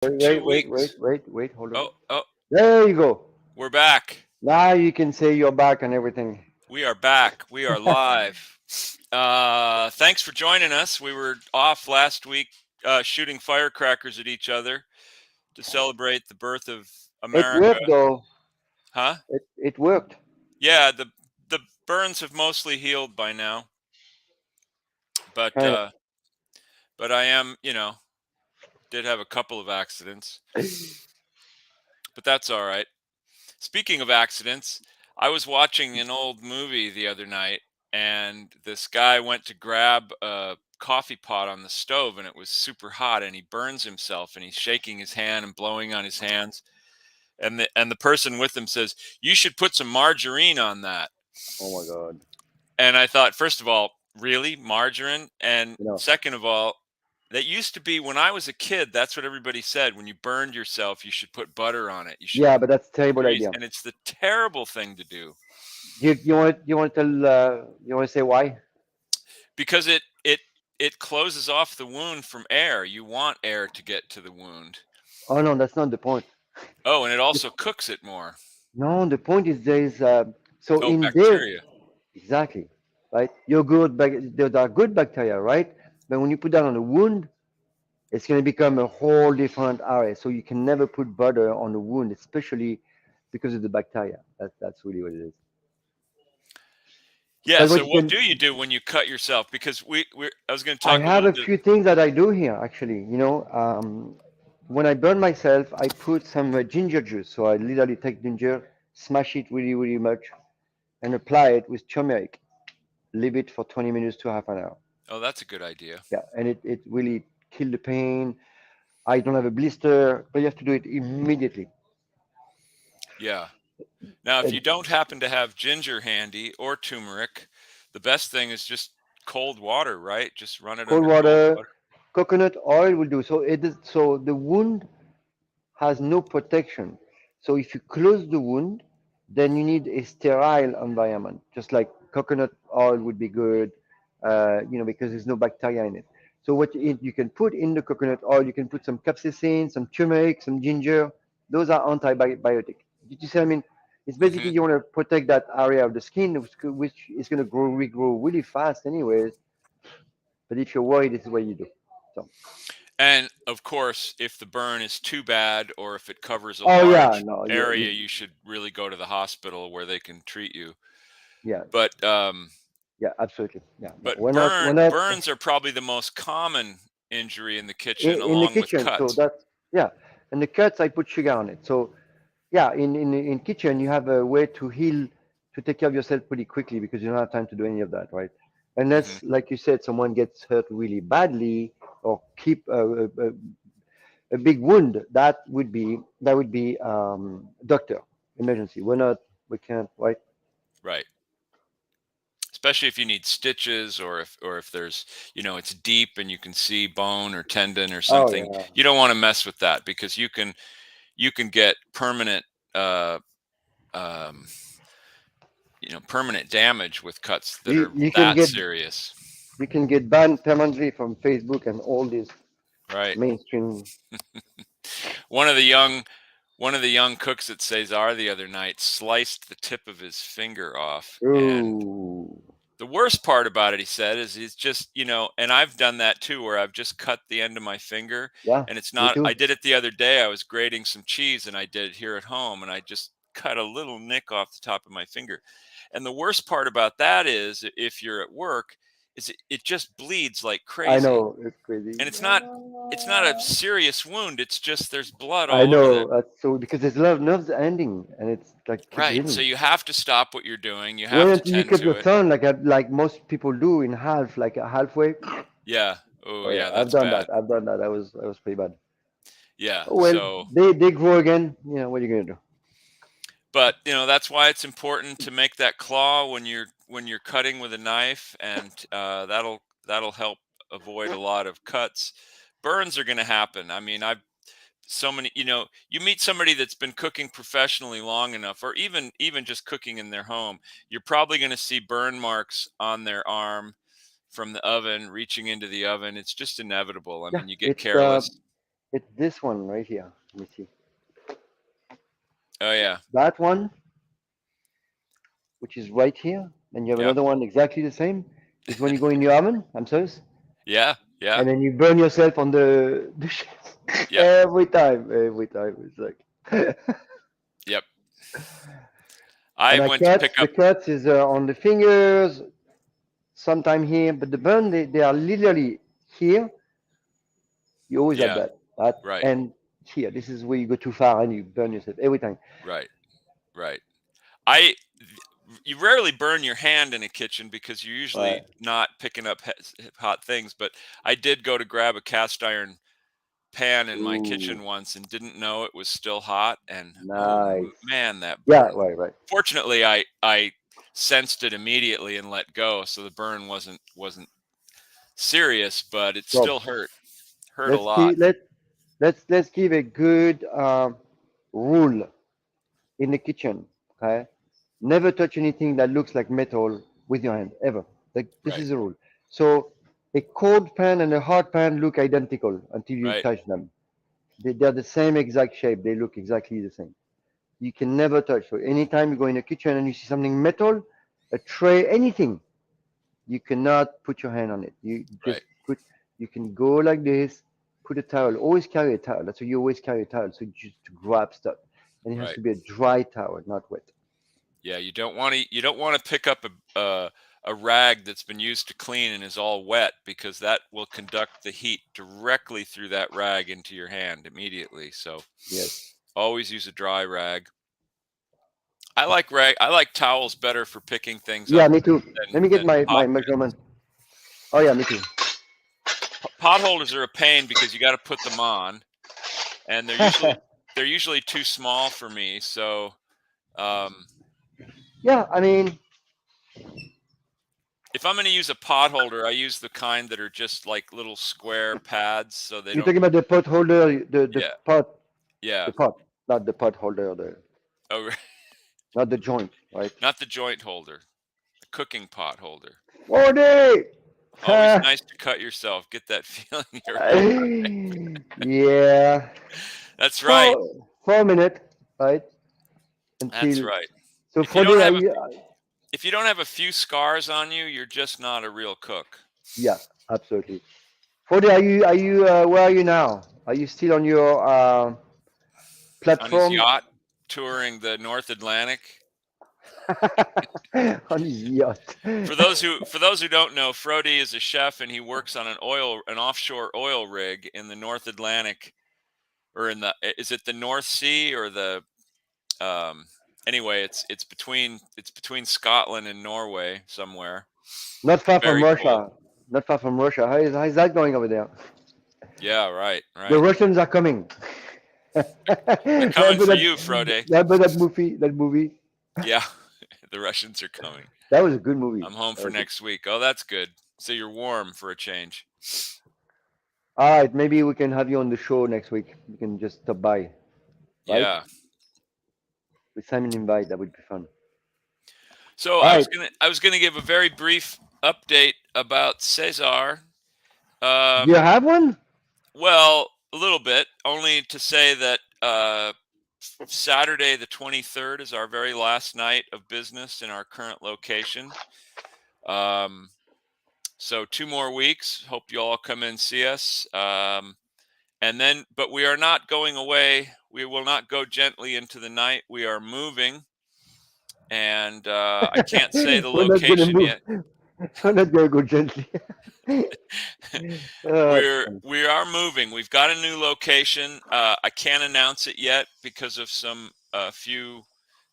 2 Wait, weeks. hold on. Oh, There you go. we're back. Now you can say you're back and everything. We are back. We are live. Thanks for joining us. We were off last week shooting firecrackers at each other to celebrate the birth of It America. worked though. Huh? It worked. Yeah, the burns have mostly healed by now, but Kind uh, but I am, did have a couple of accidents, of. but that's all right. Speaking of accidents, I was watching an old movie the other night, and this guy went to grab a coffee pot on the stove, and it was super hot, and he burns himself, and he's shaking his hand and blowing on his hands. And the person with him says, "You should put some margarine on that." Oh my God. And I thought, first of all, really, margarine? And You know. second of all, that used to be when I was a kid. That's what everybody said. When you burned yourself, you should put butter on it. You should Yeah, but that's a terrible grease, idea. and it's the terrible thing to do You want to tell you want to say why? because it closes off the wound from air. You want air to get to the wound. Oh no, that's not the point. Oh, and it The- also cooks it more. no, the point is there is so Oh, in there bacteria. exactly right. You're good. There are good bacteria, right? But when you put that on a wound, it's going to become a whole different area. So you can never put butter on a wound, especially because of the bacteria. That's really what it is. Yeah. But what So you what can, do you do when you cut yourself? Because I was going to I talk a have little a bit. few things that I do here actually. When I burn myself, I put some ginger juice. So I literally take ginger, smash it really, really much, and apply it with turmeric. Leave it for 20 minutes to half an hour. Oh, that's a good idea. Yeah, and it really kill the pain. I don't have a blister, but you have to do it immediately. Yeah. Now, if And you don't happen to have ginger handy or turmeric, the best thing is just cold water, right? Just run it cold under cold water, water. coconut oil will do. So it is so the wound has no protection. So if you close the wound, then you need a sterile environment, just like coconut oil would be good, because there's no bacteria in it. So what you can put in the coconut oil, you can put some capsaicin, some turmeric, some ginger. Those are antibiotic. Did you see? I mean, it's basically Hmm. you want to protect that area of the skin, which is going to regrow really fast, anyways. But if you're worried, this is what you do. So, And of course, if the burn is too bad or if it covers a oh yeah, large no, area, you should really go to the hospital where they can treat you. yeah, But um, yeah, absolutely, yeah. No, but we're not burns are probably the most common injury in the kitchen, in the along with kitchen. So cuts. that's yeah, and the cuts I put sugar on it. So yeah, in kitchen you have a way to heal, to take care of yourself pretty quickly because you don't have time to do any of that, right? Hmm. Unless, like you said, someone gets hurt really badly or keep a big wound, that would be doctor emergency. We can't, right? Right. Especially if you need stitches or if there's, it's deep and you can see bone or tendon or Oh something. yeah, You don't want to mess with that because you can get permanent uh um permanent damage with cuts that you are you can that get serious. you can get banned permanently from Facebook and all these Right. mainstream. One of the young one of the young cooks at César the other night sliced the tip of his finger off, and Ooh, the worst part about it, he said, is it's just, and I've done that too, where I've just cut the end of my finger, yeah, and it's me not. too. I did it the other day. I was grating some cheese, and I did it here at home, and I just cut a little nick off the top of my finger. And the worst part about that is, if you're at work, is it just bleeds like I crazy, know it's crazy. and it's not a serious wound. It's just there's blood I all over the know that's so because there's a lot of nerves ending and it's like keep right. So bleeding. you have to stop what you're doing. You Wait have to until you tend cut your to it. thumb like most people do in half, like halfway. Yeah. Oh Oh yeah, yeah, I've that's done that. bad. I've done that. That was pretty bad. Yeah. Oh well, So they grow again. What are you gonna do? but that's why it's important to make that claw when you're cutting with a knife, and that'll help avoid a lot of cuts. Burns are going to happen. I mean, I've so many. You meet somebody that's been cooking professionally long enough, or even just cooking in their home, you're probably going to see burn marks on their arm from the oven reaching into the oven. It's just inevitable. I Yeah, mean, you get it's careless. It's this one right here. Let me see. Oh yeah. That one, which is right here, and you have Yep. another one exactly the same, is when you go in your oven, I'm sorry, Yeah. Yeah. and then you burn yourself on the shelf. Yep. Every time, every time. It's like, Yep. I and I went to cut, pick the up. cuts is on the fingers, sometime here, but the burn, they are literally here. You always have Yeah. that, Right. and here. This is where you go too far and you burn yourself every time. Right. Right. I you rarely burn your hand in a kitchen because you're Right. usually not picking up hot things. But I did go to grab a cast iron pan in my Ooh, kitchen once and didn't know it was still hot. And oh nice. man, that Yeah, burned. right, right. Fortunately, I sensed it immediately and let go, so the burn wasn't serious, but it So still hurt a let's lot. keep let's give a good rule in the kitchen. Okay, never touch anything that looks like metal with your hand ever. Like this Right. is a rule. So a cold pan and a hot pan look identical until you Right. touch them. They're the same exact shape. They look exactly the same. You can never touch. So anytime you go in the kitchen and you see something metal, a tray, anything, you cannot put your hand on it. You Right. just put. You can go like this. Put a towel. Always carry a towel. That's why you always carry a towel. So just to grab stuff, and it has Right. to be a dry towel, not wet. Yeah, you don't want to pick up a rag that's been used to clean and is all wet because that will conduct the heat directly through that rag into your hand immediately. So Yes. always use a dry rag. I like towels better for picking things Yeah, up me too. Let than me get than my pot measurement. pans. Oh yeah, me too. Pot holders are a pain because you got to put them on, and they're usually too small for me. So um, Yeah, I mean, if I'm going to use a pot holder, I use the kind that are just like little square pads, so they you're don't. talking about the pot holder, the Yeah, pot, yeah. the pot, not the pot holder, the Oh, not the joint, right? not the joint holder, a cooking pot holder. 40. Always nice to cut yourself. Get that feeling early. Yeah, That's right. for a minute, right? That's Until right. so If you 40. don't Are have a you? if you don't have a few scars on you, you're just not a real cook. Yeah, absolutely. 40. Are you? Where are you now? Are you still on your On his platform? yacht touring the North Atlantic. On his yacht. For those who don't know, Frody is a chef and he works on an offshore oil rig in the North Atlantic, or is it the North Sea or the um anyway, it's between Scotland and Norway somewhere. Not far from Very cold. Russia. Not far from Russia. How is that going over there? Yeah, right, The right. Russians are coming. They're coming Remember for that? you, Frode. Remember that movie? That movie? Yeah, the Russians are coming. That was a good movie. I'm home That for was good. next week. Oh, that's good. So you're warm for a change. All right, maybe we can have you on the show next week. You can just stop by, right? Yeah. With Simon invite, that would be fun. So All I right. was gonna give a very brief update about César. Do you Um, have one? well, a little bit, only to say that Saturday the 23rd is our very last night of business in our current location. Um, so 2 more weeks. Hope you all come in and see us. But we are not going away. We will not go gently into the night. We are moving, and I can't say the We're not gonna location move. yet. We're not gonna go gently. That's We're fun. we are moving. We've got a new location. I can't announce it yet because of some few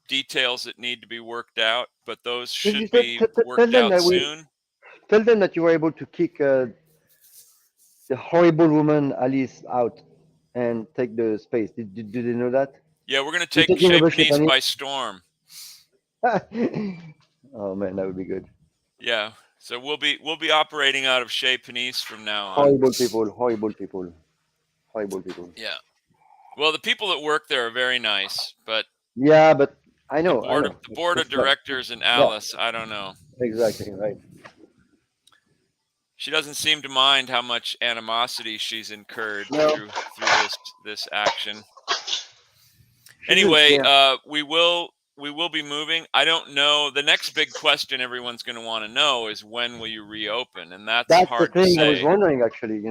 details that need to be worked out, but those should Just be tell worked them out that we soon. tell them that you were able to kick the horrible woman Alice out and take the space. Did they know that? Yeah, we're going to You're take taking Chez over Panisse Stephanie? by storm. Oh man, that would be good. Yeah, so we'll be operating out of Chez Panisse from now on. Horrible people, horrible people, horrible people. Yeah. Well, the people that work there are very nice, but Yeah, but the I board of know. the board of That's not. directors and Yeah, Alice, I don't know. exactly right. She doesn't seem to mind how much animosity she's incurred No, through this action. shouldn't. Anyway, Yeah, we will be moving. I don't know. The next big question everyone's going to want to know is when will you reopen? And that's that's the hard to thing I was say. wondering actually.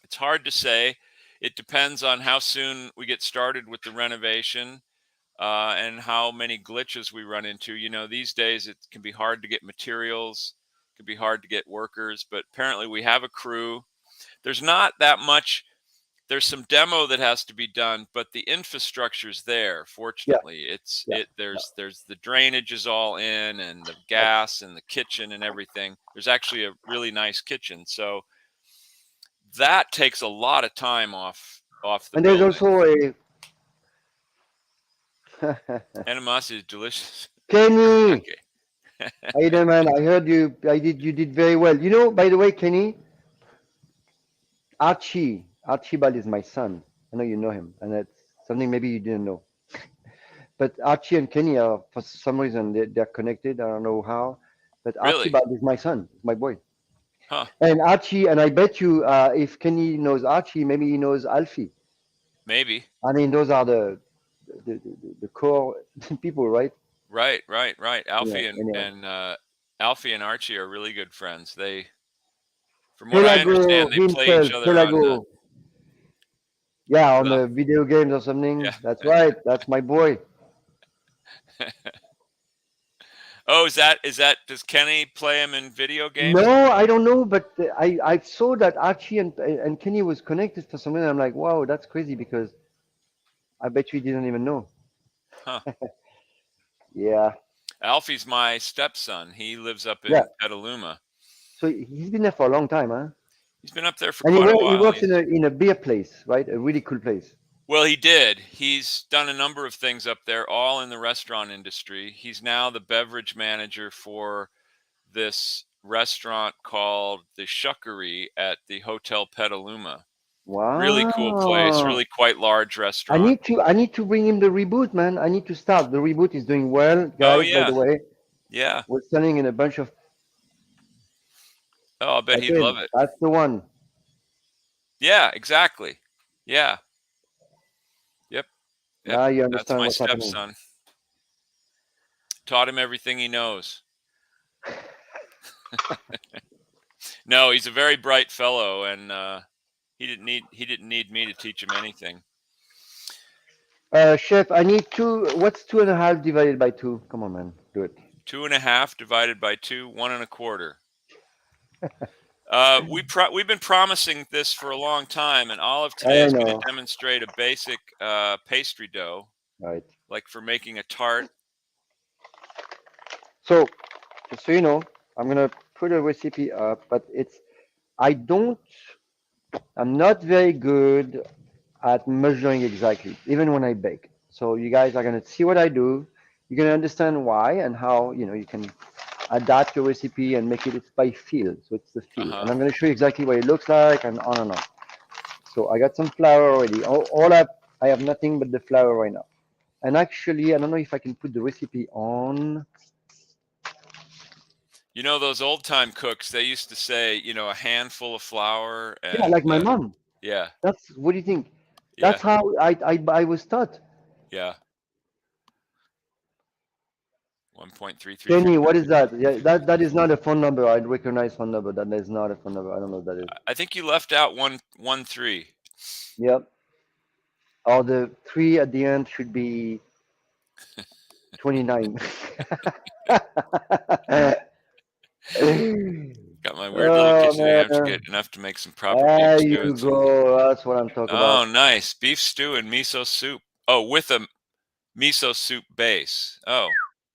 It's hard to say. It depends on how soon we get started with the renovation, and how many glitches we run into. These days it can be hard to get materials, it can be hard to get workers, but apparently we have a crew. There's not that much. There's some demo that has to be done, but the infrastructure's there. Yeah, Fortunately, yeah. there's the drainage is all in, and the gas and the kitchen and everything. There's actually a really nice kitchen, so that takes a lot of time off the And there's building. also a Animosity is delicious. Kenny. Okay. How you doing, man? I heard you. You did very well. By the way, Kenny, Archibald is my son. I know you know him, and that's something maybe you didn't know. But Archie and Kenny are, for some reason, they're connected. I don't know how. But Really? Archibald is my son, my boy. Huh. And Archie, and I bet you, if Kenny knows Archie, maybe he knows Alfie. Maybe. I mean, those are the core people, right? Right. Yeah. Anyway, Alfie and Archie are really good friends. From what I Pelago understand, they play each himself, other on the Pelago. Yeah, on the the video games or something. yeah. That's right. That's my boy. Oh, does Kenny play him in video games? No, I don't know, but I saw that Archie and Kenny was connected for some reason. I'm like, wow, that's crazy because I bet you didn't even know. Huh. Yeah, Alfie's my stepson. He lives up yeah. in Petaluma. So he's been there for a long time, huh? He's been up there for And quite a he while. works in a beer place, right? A really cool place. Well, he did. He's done a number of things up there, all in the restaurant industry. He's now the beverage manager for this restaurant called the Shuckery at the Hotel Petaluma. Really cool place, Wow. really quite large restaurant. I need to bring him the reboot, man. I need to start. The reboot is doing well, Oh guys, by yeah, the way. yeah. We're selling in a bunch of Oh, I bet he'd again, love it. that's the one. Yeah, exactly. Yeah, yep, yep. Now you That's understand my what's happening. stepson. Taught him everything he knows. No, he's a very bright fellow, and he didn't need me to teach him anything. Chef, I need two. What's 2.5 divided by 2? Come on, man. Do it. 2.5 divided by 2, 1 1/4. We've been promising this for a long time, and Olive today I is going to know. demonstrate a basic pastry dough, Right. like for making a tart. So, just so you know, I'm gonna put a recipe up, but I don't, I'm not very good at measuring exactly, even when I bake. So you guys are gonna see what I do. You're gonna understand why and how, you can adapt your recipe and make it by feel. So it's the Uh feel. huh. And I'm gonna show you exactly what it looks like and on and on. So I got some flour already. I have nothing but the flour right now. And actually, I don't know if I can put the recipe on. Those old time cooks, they used to say, a handful of flour Yeah, and like my mom. yeah, What do you think? yeah, That's how I was taught. yeah. 1.33. Kenny, what is that? Yeah, that is not a phone number. I recognize phone number. That is not a phone number. I don't know what that is. I think you left out 1 1 3. Yep. Or the 3 at the end should be 29. Got my weird little Oh kitchen. I have to man. get enough to make some proper beef There stew you and some. go. That's what I'm talking about. Oh, nice beef stew and miso soup. Oh, with a miso soup base. Oh,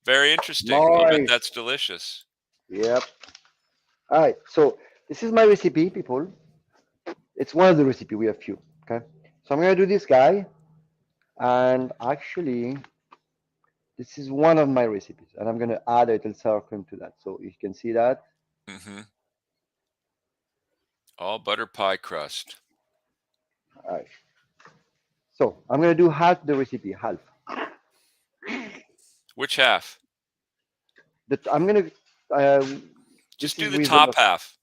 very interesting. I'll bet Nice. that's delicious. Yep. All right. So this is my recipe, people. It's one of the recipe. We have few. Okay. So I'm gonna do this guy, and actually, this is one of my recipes, and I'm gonna add a little sour cream to that. So you can see that. Mm-hmm. All butter pie crust. All right. So I'm gonna do half the recipe, half. Which half? I'm gonna. Uh, Just this do is the with top half.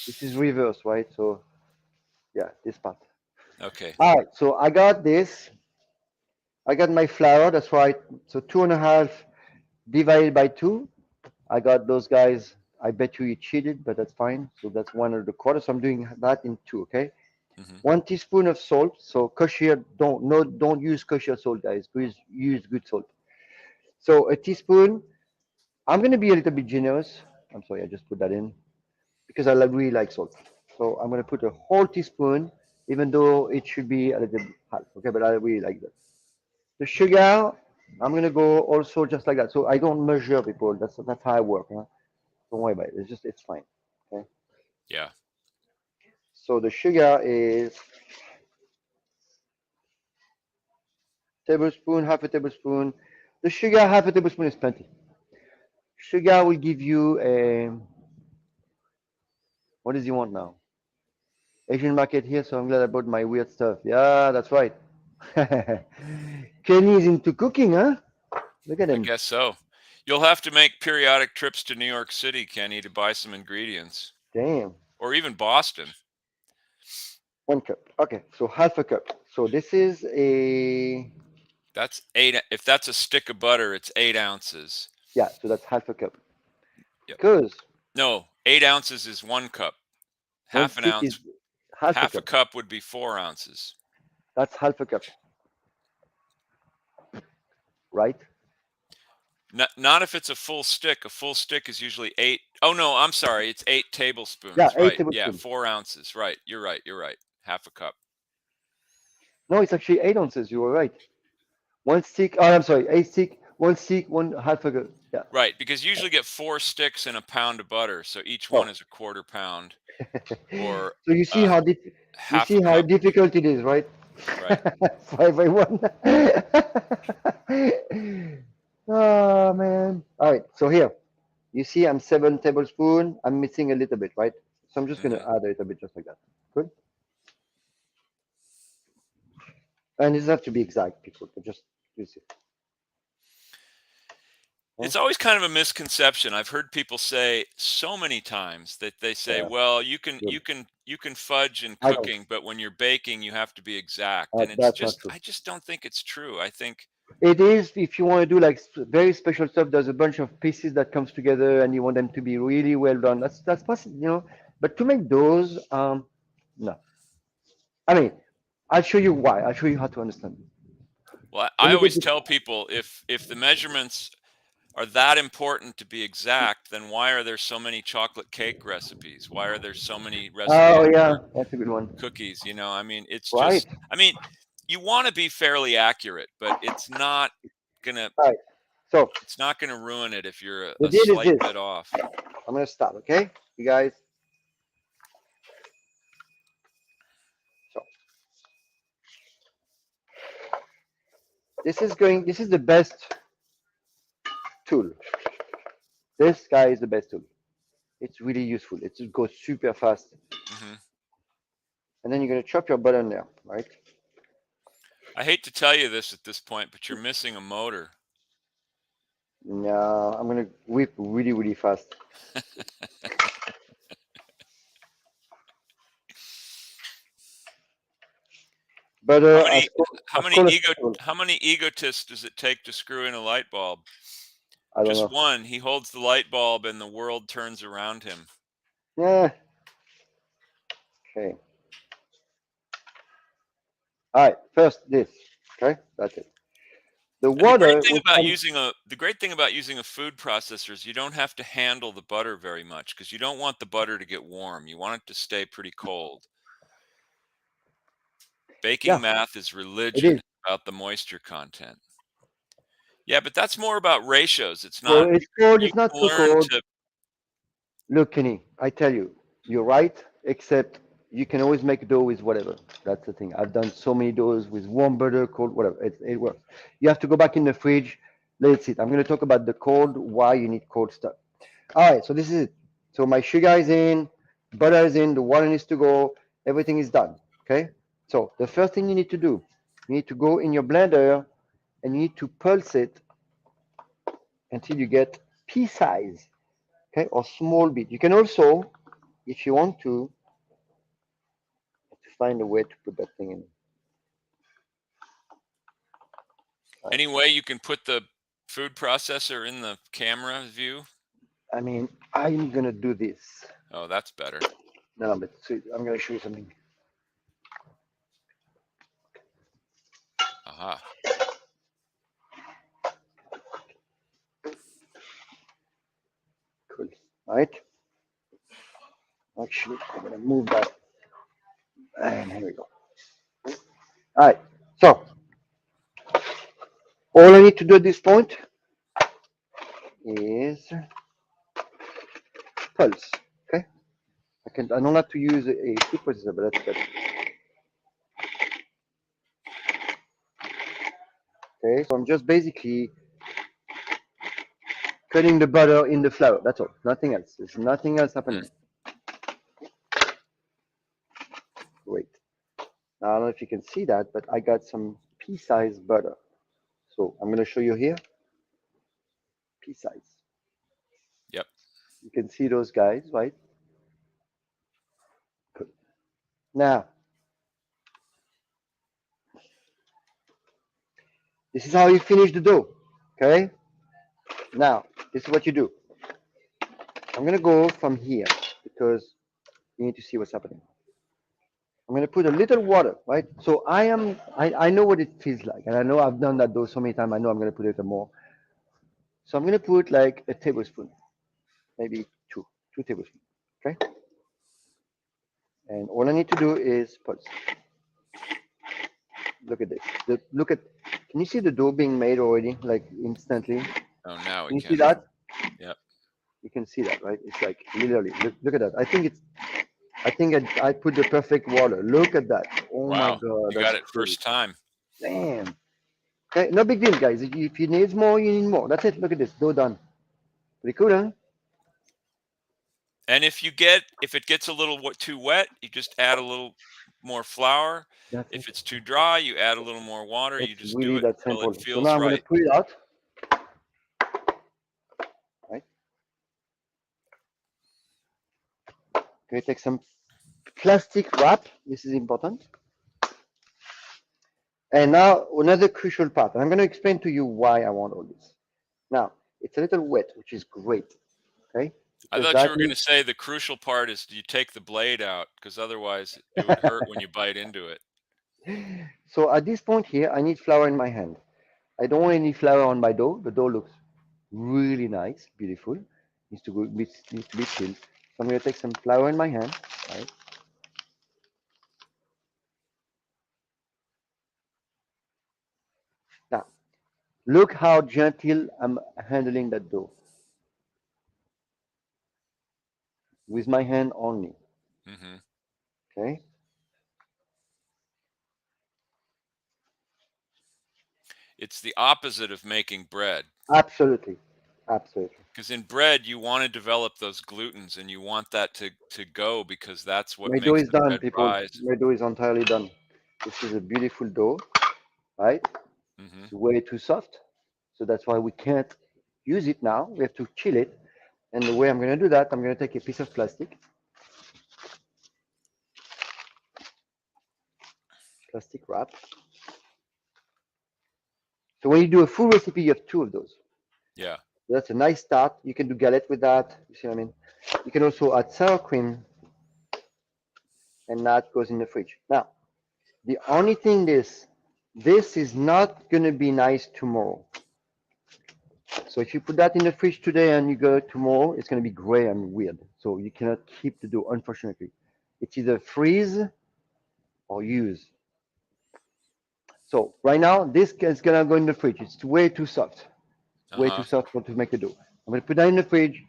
This is reverse, right? So yeah, this part. Okay. All right, so I got this. I got my flour. That's right. So 2.5 divided by 2. I got those guys. I bet you cheated, but that's fine. So that's 1 1/4. So I'm doing that in two. Okay. Hmm. 1 teaspoon of salt. So kosher, don't use kosher salt, guys. Please use good salt. So a teaspoon. I'm gonna be a little bit generous. I'm sorry, I just put that in because I really like salt. So I'm gonna put a whole teaspoon, even though it should be a little bit half. Okay, but I really like that. The sugar, I'm gonna go also just like that. So I don't measure people. That's how I work. Huh? Don't worry about it. It's fine. Okay. Yeah. So the sugar is tablespoon, half a tablespoon. The sugar, half a tablespoon is plenty. Sugar will give you a, what does he want now? Asian market here, so I'm glad I bought my weird stuff. Yeah, that's right. Kenny's into cooking, huh? Look at I him. guess so. You'll have to make periodic trips to New York City, Kenny, to buy some ingredients, Damn. or even Boston. 1 cup. Okay, so half a cup. So this is a, That's eight. If that's a stick of butter, it's 8 ounces. yeah, so that's half a cup. Yep. Because No, 8 ounces is 1 cup. one Half an stick is ounce, half a half a cup. cup would be 4 ounces. That's half a cup, right? Not if it's a full stick. A full stick is usually eight. Oh no, I'm sorry. It's eight Yeah, tablespoons. eight Right. Yeah, tablespoons. 4 ounces. Right. You're right. You're right. Half a cup. No, it's actually 8 ounces. You were right. One stick. Oh, I'm sorry. One stick, one half a cup. Yeah. Right, because you usually get 4 sticks and a pound of butter, so each one Oh. is a quarter pound or So uh, you half a see how cup. difficult it is, right? Right. For everyone. Oh man. All right. So here, you see, I'm 7 tablespoons. I'm missing a little bit, right? So I'm just gonna Hmm. add a little bit, just like that. Good. And it doesn't have to be exact, people, but just you see. Okay? It's always kind of a misconception. I've heard people say so many times that they say, Yeah. "Well, Good. you can fudge in I don't. cooking, but when you're baking, you have to be exact." And That's not true. I just don't think it's true. I think, It is if you want to do like very special stuff. There's a bunch of pieces that comes together, and you want them to be really well done. That's possible, you know. But to make those, no. I mean, I'll show you why. I'll show you how to understand. well, Let I me get always this. tell people if the measurements are that important to be exact, then why are there so many chocolate cake recipes? Why are there so many recipes Oh yeah, for that's a good one. cookies? I mean, it's Right. just, I mean, you want to be fairly accurate, but gonna, Right. So it's not gonna ruin it if you're the a deal is slight this. bit off. I'm gonna stop. Okay, you guys. So this is going. This is the best tool. This guy is the best tool. It's really useful. It just goes super fast. Hmm. And then you're gonna chop your butter in there, right? I hate to tell you this at this point, but you're missing a motor. Now I'm gonna whip really, really fast. How Butter many as cholesterol. how many egotists does it take to screw in a light bulb? I don't Just know. one. He holds the light bulb and the world turns around him. Yeah. Okay. All right. First this. Okay. That's it. The And water will come. the great thing about using a food processor is you don't have to handle the butter very much because you don't want the butter to get warm. You want it to stay pretty cold. Baking Yeah, math is it is. religion about the moisture content. Yeah, but that's more about ratios. It's So not it's cold. you It's not can so learn cold. to Look, Kenny, I tell you, you're right. Except you can always make dough with whatever. That's the thing. I've done so many doughs with warm butter, cold, whatever. It works. You have to go back in the fridge. Let it sit. I'm going to talk about the cold. Why you need cold stuff. All right, so this is it. So my sugar is in, butter is in, the water needs to go, everything is done. Okay. So the first thing you need to do, you need to go in your blender and you need to pulse it until you get pea size, okay, or small bit. You can also, if you want to find a way to put that thing in. Any way you can put the food processor in the camera view? I mean, I'm gonna do this. Oh, that's better. No, but I'm gonna show you something. Aha. Cool. Right? Actually, I'm gonna move that. And here we go. All right. So all I need to do at this point is pulse. Okay. I don't have to use a food processor, but that's better. Okay. So I'm just basically cutting the butter in the flour. That's all. Nothing else. There's nothing else happening. Wait. Now, I don't know if you can see that, but I got some pea-sized butter. So I'm going to show you here. Pea-size. Yep. You can see those guys, right? Good. Now, this is how you finish the dough. Okay? Now, this is what you do. I'm going to go from here because you need to see what's happening. I'm going to put a little water, right? So I know what it feels like. And I know I've done that dough so many times. I know I'm going to put a little more. So I'm going to put like a tablespoon, maybe two tablespoons. Okay? And all I need to do is pulse. Look at this. Look at. Can you see the dough being made already, like instantly? Oh, now we Can you see can. that? Yep. You can see that, right? It's like literally. Look at that. I think I put the perfect water. Look at that. Oh my Wow. God, You that's got it crazy. first time. Damn. Okay, no big deal, guys. If you need more, you need more. That's it. Look at this. Dough done. Pretty cool, huh? And if it gets a little too wet, you just add a little more flour. That's it. If it's too dry, you add a little more water. You It's just do really it that until it simple. So now feels I'm gonna right. put it out. Right. Okay, take some plastic wrap. This is important. And now another crucial part, and I'm going to explain to you why I want all this. Now, it's a little wet, which is great, okay? I Because thought you that were going to means, say the crucial part is you take the blade out because otherwise it would hurt when you bite into it. so at this point here, I need flour in my hand. I don't want any flour on my dough. The dough looks really nice, beautiful. Needs to be chilled. So I'm going to take some flour in my hand, right? Now, look how gentle I'm handling that dough with my hand only, Hmm. okay? It's the opposite of making bread. Absolutely, absolutely. Because in bread, you want to develop those glutens and you want that to go because that's what My dough makes is the done, bread people. rise. My dough is entirely done. This is a beautiful dough, right? Hmm. It's way too soft. So that's why we can't use it now. We have to chill it. And the way I'm going to do that, I'm going to take a piece of plastic wrap. So when you do a full recipe, you have two of those. Yeah. So that's a nice start. You can do galette with that. You see what I mean? You can also add sour cream, and that goes in the fridge. Now, the only thing is, this is not going to be nice tomorrow. So if you put that in the fridge today and you go tomorrow, it's going to be gray and weird. So you cannot keep the dough, unfortunately. It's either freeze or use. So right now, this is going to go in the fridge. It's way too soft. Way too Uh-huh. soft to make a dough. I'm going to put that in the fridge.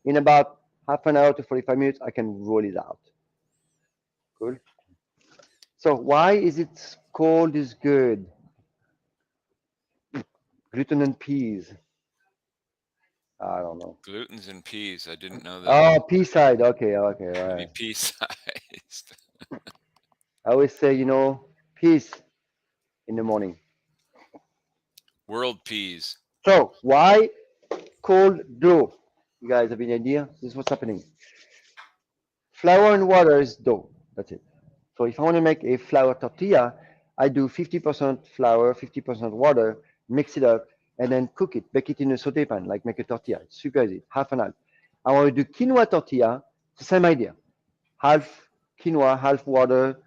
In about half an hour to 45 minutes, I can roll it out. Cool. So why is it called is good? Gluten and peas. I don't know. Glutens and peas. I didn't know that. Oh, pea side. Okay, okay, all Maybe right. pea-sized. I always say, peace in the morning. World peas. So why cold dough? You guys have any idea? This is what's happening. Flour and water is dough. That's it. So if I want to make a flour tortilla, I do 50% flour, 50% water, mix it up, and then cook it, bake it in a saute pan, like make a tortilla. It's super easy, half and half. I want to do quinoa tortilla, it's the same idea. Half quinoa, half water,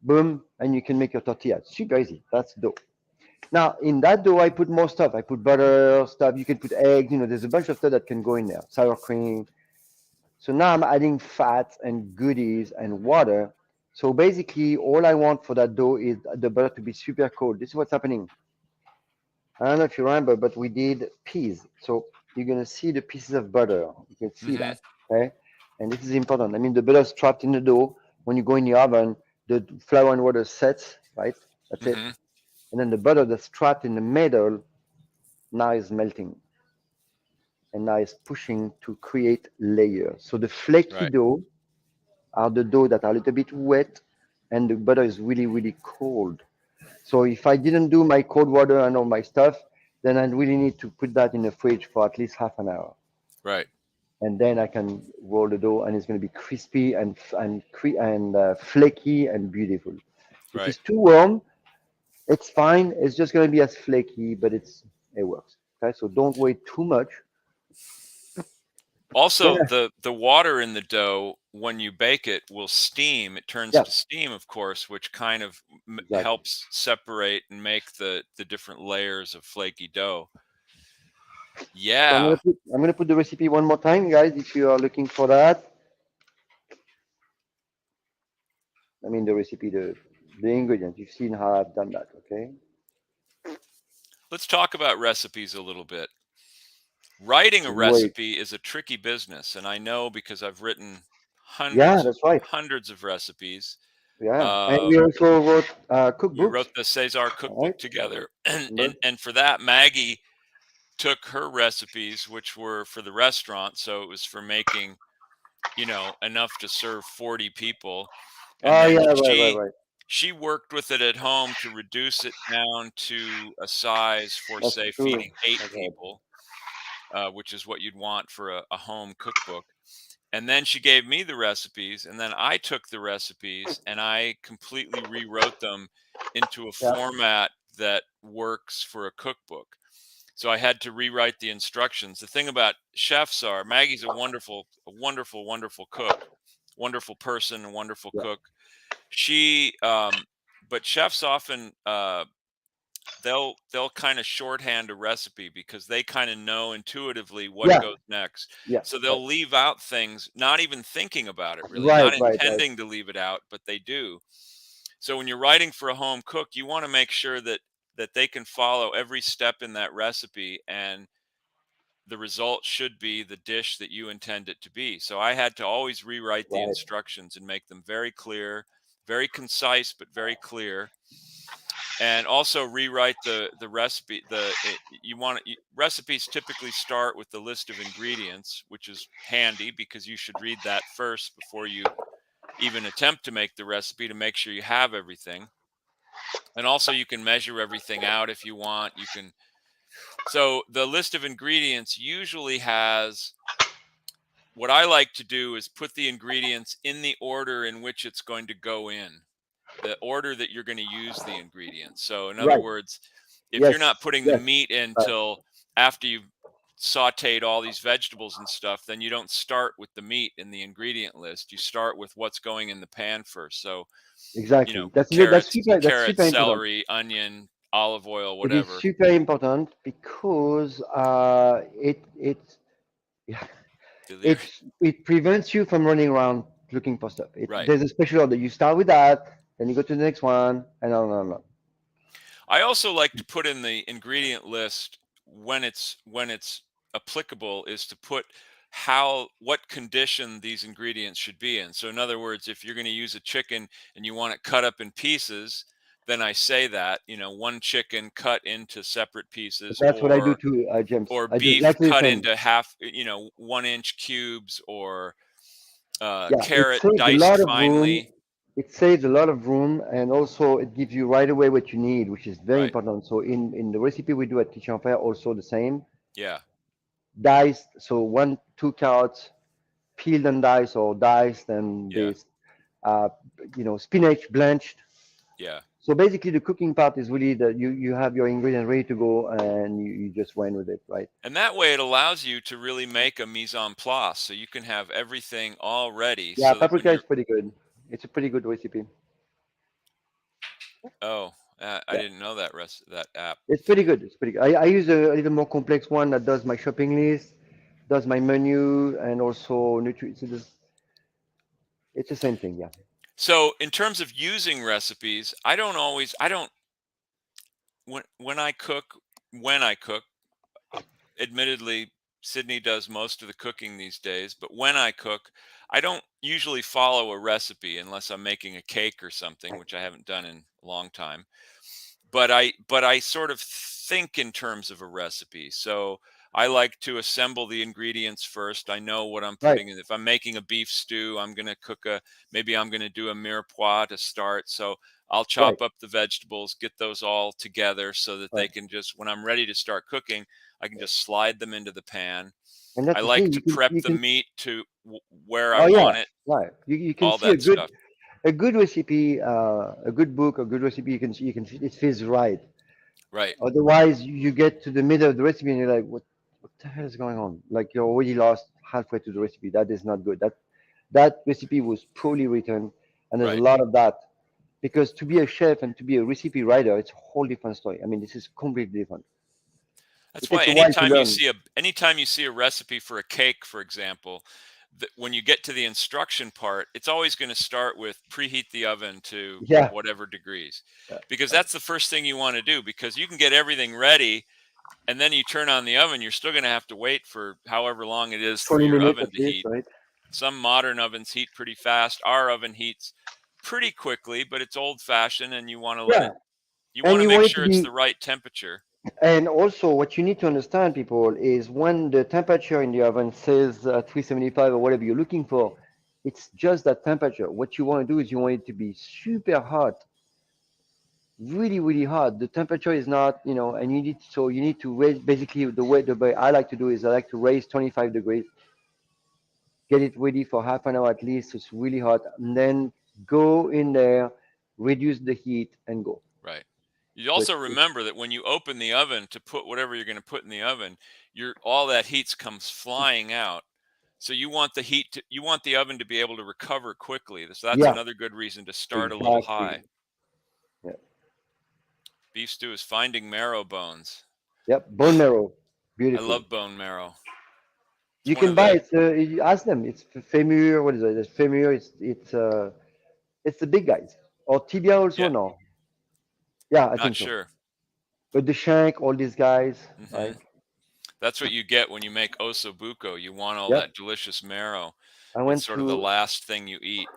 boom, and you can make your tortilla. It's super easy. That's dough. Now, in that dough, I put more stuff. I put butter, stuff. You can put eggs. There's a bunch of stuff that can go in there. Sour cream. So now I'm adding fats and goodies and water. So basically, all I want for that dough is the butter to be super cold. This is what's happening. I don't know if you remember, but we did peas. So you're gonna see the pieces of butter. You can see Mm-hmm. that, okay? And this is important. I mean, the butter is trapped in the dough. When you go in the oven, the flour and water sets, right? That's it. Mm-hmm. And then the butter that's trapped in the middle now is melting and now is pushing to create layers. So the flaky Right. dough are the dough that are a little bit wet and the butter is really, really cold. So if I didn't do my cold water and all my stuff, then I really need to put that in the fridge for at least half an hour. Right. And then I can roll the dough and it's going to be crispy and flaky and beautiful. If Right. it's too warm, it's fine. It's just going to be as flaky, but it works. Okay, so don't wait too much. Then, Also, the water in the dough when you bake it will steam. It turns yeah, to steam, of course, which kind of exactly. helps separate and make the different layers of flaky dough. So Yeah. I'm gonna put the recipe one more time, guys, if you are looking for that. I mean the recipe, the ingredients. You've seen how I've done that, okay? Let's talk about recipes a little bit. Writing a Wait. recipe is a tricky business, and I know because I've written Yeah, hundreds that's right. hundreds of recipes. Yeah. And we Um, also wrote we cookbooks, wrote the César right? cookbook together, and, But and for that, Maggie took her recipes, which were for the restaurant, so it was for making, enough to serve 40 people, and oh then yeah, she right. she worked with it at home to reduce it down to a size for, That's say, true. feeding 8 That's right. people, which is what you'd want for a home cookbook. And then she gave me the recipes, and then I took the recipes and I completely rewrote them into a Yeah, format that works for a cookbook. So I had to rewrite the instructions. The thing about chefs are Maggie's a wonderful, wonderful cook, wonderful person, a wonderful yeah, cook. She, but chefs often they'll kind of shorthand a recipe because they kind of know intuitively what yeah, goes next. yeah. So Right, they'll leave out things, not even thinking about it really, right, not right. intending to leave it out, but they do. So when you're writing for a home cook, you want to make sure that they can follow every step in that recipe and the result should be the dish that you intend it to be. So I had to always rewrite the Right. instructions and make them very clear, very concise, but very clear, and also rewrite the recipe. Recipes typically start with the list of ingredients, which is handy because you should read that first before you even attempt to make the recipe to make sure you have everything. And also you can measure everything out if you want. You can So the list of ingredients usually has, what I like to do is put the ingredients in the order in which it's going to go in, the order that you're going to use the ingredients. So, in other Right. words, if you're Yes. not putting the Yes. meat in Right. till after you've sauteed all these vegetables and stuff, then you don't start with the meat in the ingredient list. You start with what's going in the pan first. So, Exactly. That's carrots, super important. celery, onion, olive oil, It is whatever. super important because yeah, Delirious. it prevents you from running around looking for stuff. Right. There's a special order. You start with that, then you go to the next one, and on. I also like to put in the ingredient list when it's applicable, is to put what condition these ingredients should be in. So in other words, if you're going to use a chicken and you want it cut up in pieces, then I say that, one chicken cut into separate pieces, That's what I do too, James. or I do beef exactly the cut same. into half, 1-inch cubes, or Yeah, it carrot saves a diced lot of room. finely. It saves a lot of room, and also it gives you right away what you need, which is very Right. important. So in the recipe we do at Kitchen Fair, also the same. Yeah. Diced, so 1, 2 carrots, peeled and diced or diced, and Yeah. this, uh, spinach blanched. Yeah. So basically, the cooking part is really that you have your ingredient ready to go, and you just went with it, right? And that way it allows you to really make a mise en place. So you can have everything all ready Yeah, so that when paprika you're, is pretty good. It's a pretty good recipe. oh, I Yeah, didn't know that app. it's pretty good. It's pretty good. I use a little more complex one that does my shopping list, does my menu, and also nutrition. It's the same thing. Yeah. So in terms of using recipes, I don't, when I cook, admittedly, Sydney does most of the cooking these days, but when I cook, I don't usually follow a recipe unless I'm making a cake or something, which I haven't done in a long time. But I sort of think in terms of a recipe. So I like to assemble the ingredients first. I know what I'm Right. putting in. If I'm making a beef stew, maybe I'm going to do a mirepoix to start. So I'll Right. chop up the vegetables, get those all together so that they Right. can just, when I'm ready to start cooking, I can just slide them into the pan. And I that's the like thing. to You can prep you the can. meat to where I Oh yeah. want it, Right. You can all see that stuff. a good recipe, a good book, a good recipe. It feels right. Right, Otherwise, you get to the middle of the recipe and you're like, what the hell is going on? Like you're already lost halfway to the recipe. That is not good. That recipe was poorly written, and there's a right. lot of that. Because to be a chef and to be a recipe writer, it's a whole different story. I mean, this is completely different. It That's why takes a while to learn. anytime you see a recipe for a cake, for example, when you get to the instruction part, it's always going to start with preheat the oven to Yeah, whatever degrees, yeah, because yeah. that's the first thing you want to do. Because you can get everything ready, and then you turn on the oven, you're still going to have to wait for however long it is for 20 your minutes oven at to least, heat. right? Some modern ovens heat pretty fast. Our oven heats pretty quickly, but it's old fashioned, and Yeah, you and want to you make want it to sure it's be. the right temperature. And also, what you need to understand, people, is when the temperature in the oven says 375 or whatever you're looking for, it's just that temperature. What you want to do is you want it to be super hot, really, really hot. The temperature is not, and you need to raise, basically the way I like to do is I like to raise 25 degrees, get it ready for half an hour at least, so it's really hot, and then go in there, reduce the heat, and go. Right. You So also it's remember that when you open the oven to put whatever you're going to put in the oven, all that heat comes flying out. So you want the oven to be able to recover quickly. So that's yeah, another good reason to start a little exactly. high. Yeah. Beef stew is finding marrow bones. Yep, bone marrow, I beautiful. love bone marrow. It's You one can of buy the it. You ask them. It's femur. What is it? It's femur. It's the big guys. Or tibia also yeah, no. Yeah, I not think so. sure. But the shank, all these guys, Hmm. right? That's what you get when you make ossobuco. You want all Yep. that delicious marrow. I It's went sort of the to. last thing you eat.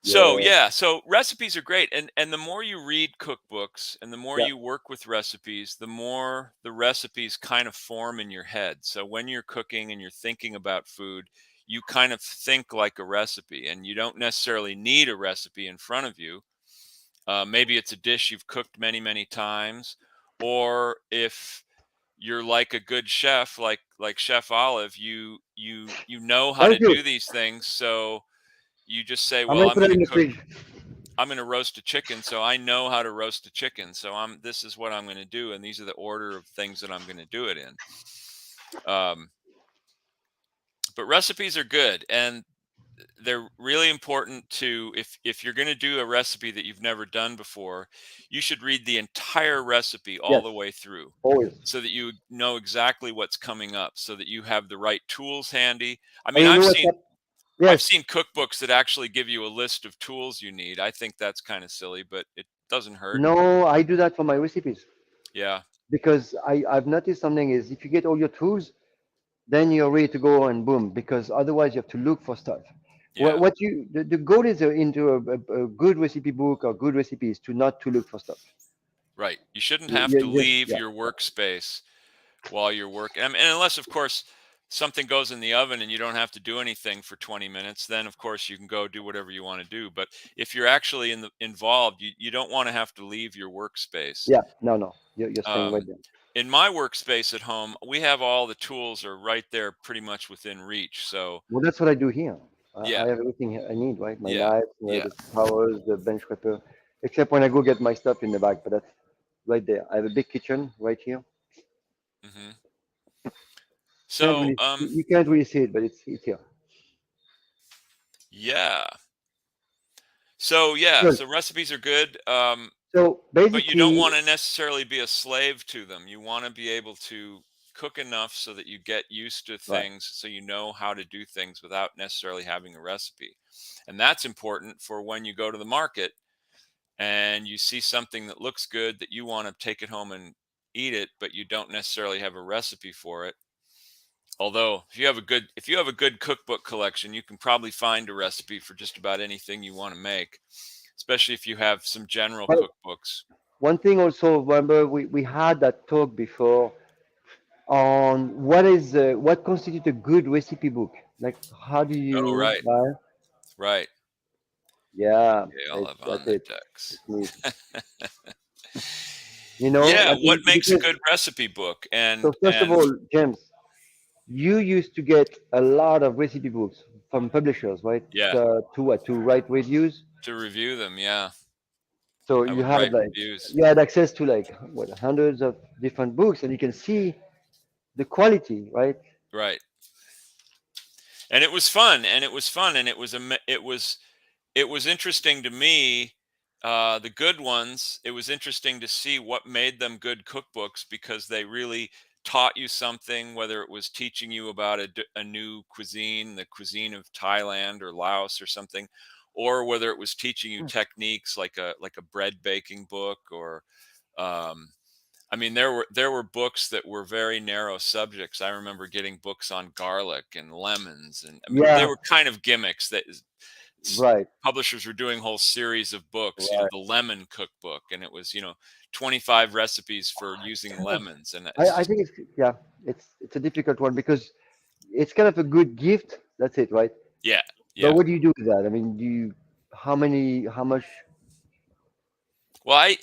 So Yeah. yeah, so recipes are great, and the more you read cookbooks and the more Yeah. you work with recipes, the more the recipes kind of form in your head. So when you're cooking and you're thinking about food, you kind of think like a recipe, and you don't necessarily need a recipe in front of you. Maybe it's a dish you've cooked many, many times, or if you're like a good chef, like Chef Olive, you know how to Thank you. do these things, so you just say, I'm well, gonna put it in the fridge. I'm going to roast a chicken, so I know how to roast a chicken. So this is what I'm going to do, and these are the order of things that I'm going to do it in. Um, but recipes are good, and they're really important to, if you're going to do a recipe that you've never done before, you should read the entire recipe all Yes, the way through, always. so that you know exactly what's coming up, so that you have the right tools handy. I And mean, you know what's up? I've Yes. seen cookbooks that actually give you a list of tools you need. I think that's kind of silly, but it doesn't hurt. No, I do that for my recipes Yeah. because I've noticed something is if you get all your tools, then you're ready to go and boom. Because otherwise you have to look for stuff. Yeah. The goal is into a good recipe book or good recipes to not to look for stuff. Right. You shouldn't have You to just leave yeah. your workspace while you're working. I mean, and unless, of course, something goes in the oven and you don't have to do anything for 20 minutes, then of course you can go do whatever you want to do. But if you're actually involved, you don't want to have to leave your workspace. Yeah, no, no, you're staying right Um, there. in my workspace at home, we have all the tools are right there pretty much within reach. So Well, that's what I do here. I yeah, have everything I need, right? My yeah, knife, yeah. the towels, the bench scraper, except when I go get my stuff in the back, but that's right there. I have a big kitchen right here. Hmm. Can't So really, you can't really see it, but it's here. yeah. So yeah, Good. so recipes are good. So But you don't basically, wanna necessarily be a slave to them. You wanna be able to cook enough so that you get used to right. things, so you know how to do things without necessarily having a recipe. And that's important for when you go to the market and you see something that looks good that you wanna take it home and eat it, but you don't necessarily have a recipe for it. Although, if you have a good cookbook collection, you can probably find a recipe for just about anything you wanna make, especially if you have some general But cookbooks. one thing also, remember, we had that talk before on what constitutes a good recipe book. Like, how do Oh, you, right, right. yeah, Okay, I'll have that's on the it. decks. It's me. Yeah, Like what makes a because good recipe book? so first of And all, James, you used to get a lot of recipe books from publishers, right? yeah, To write reviews. to review them, yeah, So I you would had write like reviews. you had access to like what hundreds of different books, and you can see the quality, right? Right. And it was fun, and it was fun, and it was interesting to me, the good ones. It was interesting to see what made them good cookbooks because they really taught you something, whether it was teaching you about a new cuisine, the cuisine of Thailand or Laos or something, or whether it was teaching you techniques like a bread baking book or um, I mean, there were books that were very narrow subjects. I remember getting books on garlic and lemons, and I mean, they Yeah, were kind of gimmicks that right, publishers were doing whole series of books. You know, right. the lemon cookbook, and it was 25 recipes for using Kind of, lemons, and it's I just think it's yeah, it's a difficult one because it's kind of a good gift. That's it, right? yeah, But yeah. what do you do with that? I mean, how much, Well, I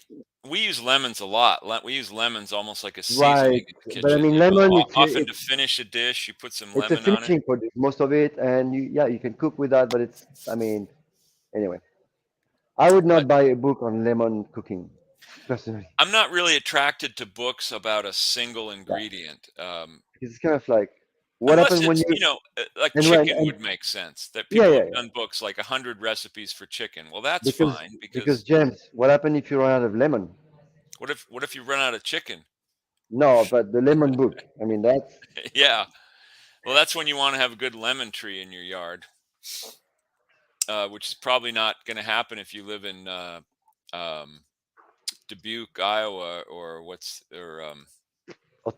we use lemons a lot. We use lemons almost like a right? seasoning in the But I kitchen. mean, lemon, Often to finish a dish, you put some it's a lemon on it. finishing product, most of it, and yeah, you can cook with that. But I mean, anyway, I would But not buy a book on lemon cooking, personally. I'm not really attracted to books about a single Yeah, ingredient. because it's kind of like what Unless happened when it's, you like and when chicken and would make sense, that yeah, people yeah, have yeah. done books like 100 recipes for chicken. Well, that's Because fine because because James, what happened if you run out of lemon? what if you run out of chicken? No, but the lemon book. I mean, that's Yeah. Well, that's when you want to have a good lemon tree in your yard, which is probably not going to happen if you live in um, Dubuque, Iowa, or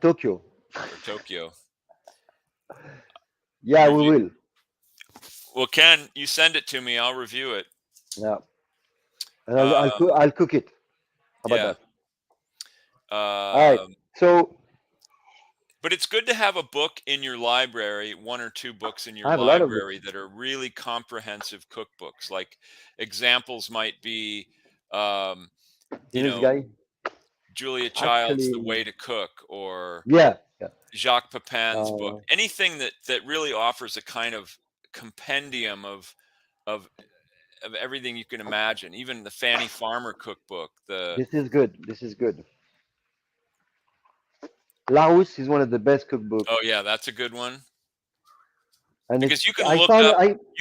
Tokyo. or Tokyo. Yeah, we Review. will. Well, Ken, you send it to me. I'll review it. Yeah, and Um, I'll cook it. How about yeah. that? All right. Um, So But it's good to have a book in your library, one or two books in I your have a lot of library books. that are really comprehensive cookbooks. Like examples might be, um, you This know, guy, Julia Child's The actually, Way to Cook or yeah, yeah. Jacques Pepin's book. Uh, Anything that really offers a kind of compendium of of everything you can imagine. Even the Fanny Farmer cookbook. The this is good. This is good. Laos is one of the best cookbooks, Oh yeah, that's a good one and because it's you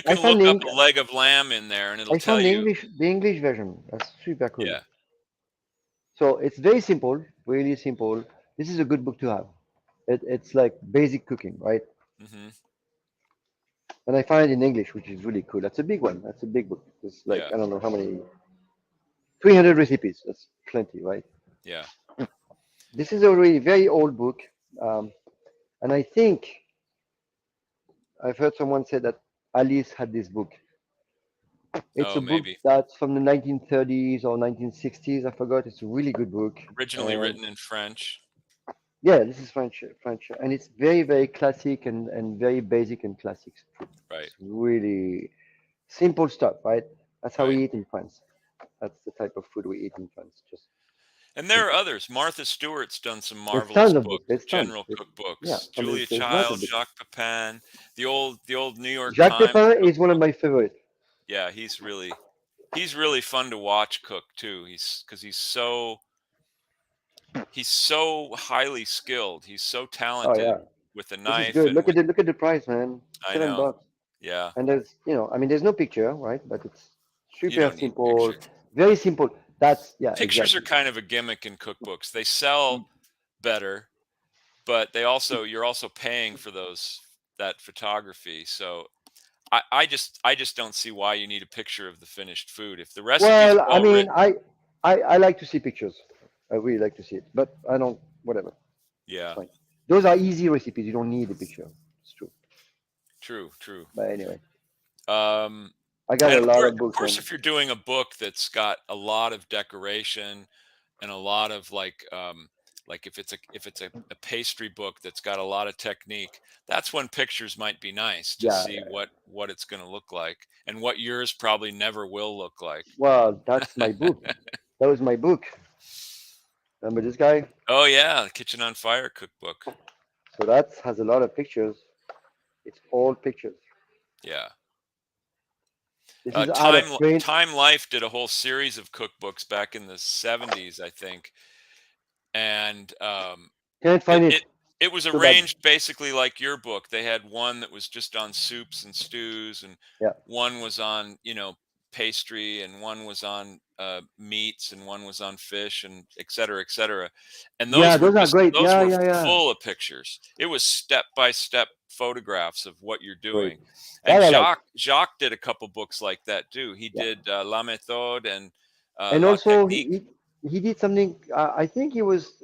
I can found look up a leg of lamb in there and it'll I tell found you. The English version. That's super cool. Yeah. So it's very simple, really simple. This is a good book to have. It's like basic cooking, right? Hmm. And I find it in English, which is really cool. That's a big one. That's a big book. It's like Yeah. I don't know how many, 300 recipes. That's plenty, right? Yeah. This is a really very old book, um, and I think I've heard someone say that Alice had this book. It's Oh, a book maybe. that's from the 1930s or 1960s. I forgot. It's a really good book, Originally and written in French. Yeah, this is French, and it's very, very classic and very basic and classic food. Right, It's really simple stuff, right? That's how right. we eat in France. That's the type of food we eat in France. Just And there are simple. others. Martha Stewart's done some There's marvelous tons of books. books, There's tons. general Yeah, cookbooks. and Julia there's lots of Child, books. Jacques Pepin, the old New York Jacques Times Pepin is one of cookbook. my favorites. Yeah, he's really fun to watch cook too. He's because he's so highly skilled. He's so Oh talented yeah, with a this is knife good. and with Look at the price, man. I Seven know. bucks. Yeah, And there's, I mean, there's no picture, right? But it's you super don't need simple, pictures. very simple. That's, yeah, Pictures are exactly. kind of a gimmick in cookbooks. They sell better, but you're also paying for that photography. So I just don't see why you need a picture of the finished food. If the recipe's Well, I well mean, written, I like to see pictures. I really like to see it, but I don't, whatever. It's yeah, fine. Those are easy recipes. You don't need a picture. It's true. true, true. But anyway, Um, I got and a of lot course, of of books, course, man. if you're doing a book that's got a lot of decoration and a lot of like if it's a pastry book that's got a lot of technique, that's when pictures might be nice to Yeah. see what it's going to look like and what yours probably never will look like. Well, that's my book. That was my book. Remember this guy? Oh yeah, the Kitchen on Fire cookbook. So that has a lot of pictures. It's all pictures. Yeah. This is out Time of print. Time Life did a whole series of cookbooks back in the 70s, I think, and Can't it find it it. it was So bad. arranged basically like your book. They had one that was just on soups and stews, and Yeah. one was on, pastry, and one was on meats, and one was on fish, and et cetera, et cetera. And Yeah, those are great. those Yeah, were yeah, yeah. full of pictures. It was step by step photographs of what you're Great. doing. And That I like. Jacques did a couple books like that too. He Yeah. did La Méthode and And La also Technique. he did something. I think he was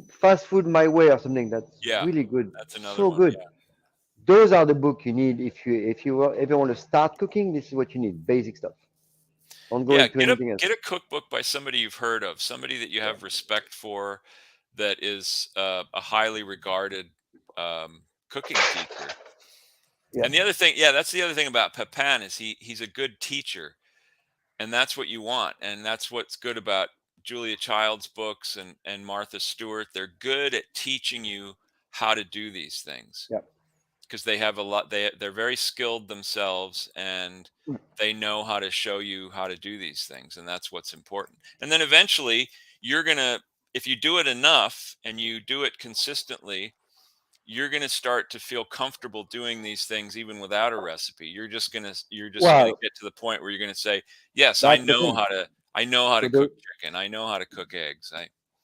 fast food my way or something. That's Yeah, really good. that's another So one. good. Those are the book you need if you want to start cooking. This is what you need. Basic stuff. Don't go Yeah, into anything else. get a cookbook by somebody you've heard of, somebody that you Yeah. have respect for, that is a highly regarded cooking teacher. Yeah. And the other thing, yeah, that's the other thing about Pepin is he's a good teacher, and that's what you want, and that's what's good about Julia Child's books and Martha Stewart. They're good at teaching you how to do these things Yeah. because they have a lot. They're very skilled themselves, and Mm. they know how to show you how to do these things, and that's what's important. And then eventually, you're gonna, if you do it enough and you do it consistently, you're gonna start to feel comfortable doing these things even without a recipe. You're just gonna Well, get to the point where you're gonna say, "Yes, that's the thing. I know how So to cook chicken. I know how to cook eggs."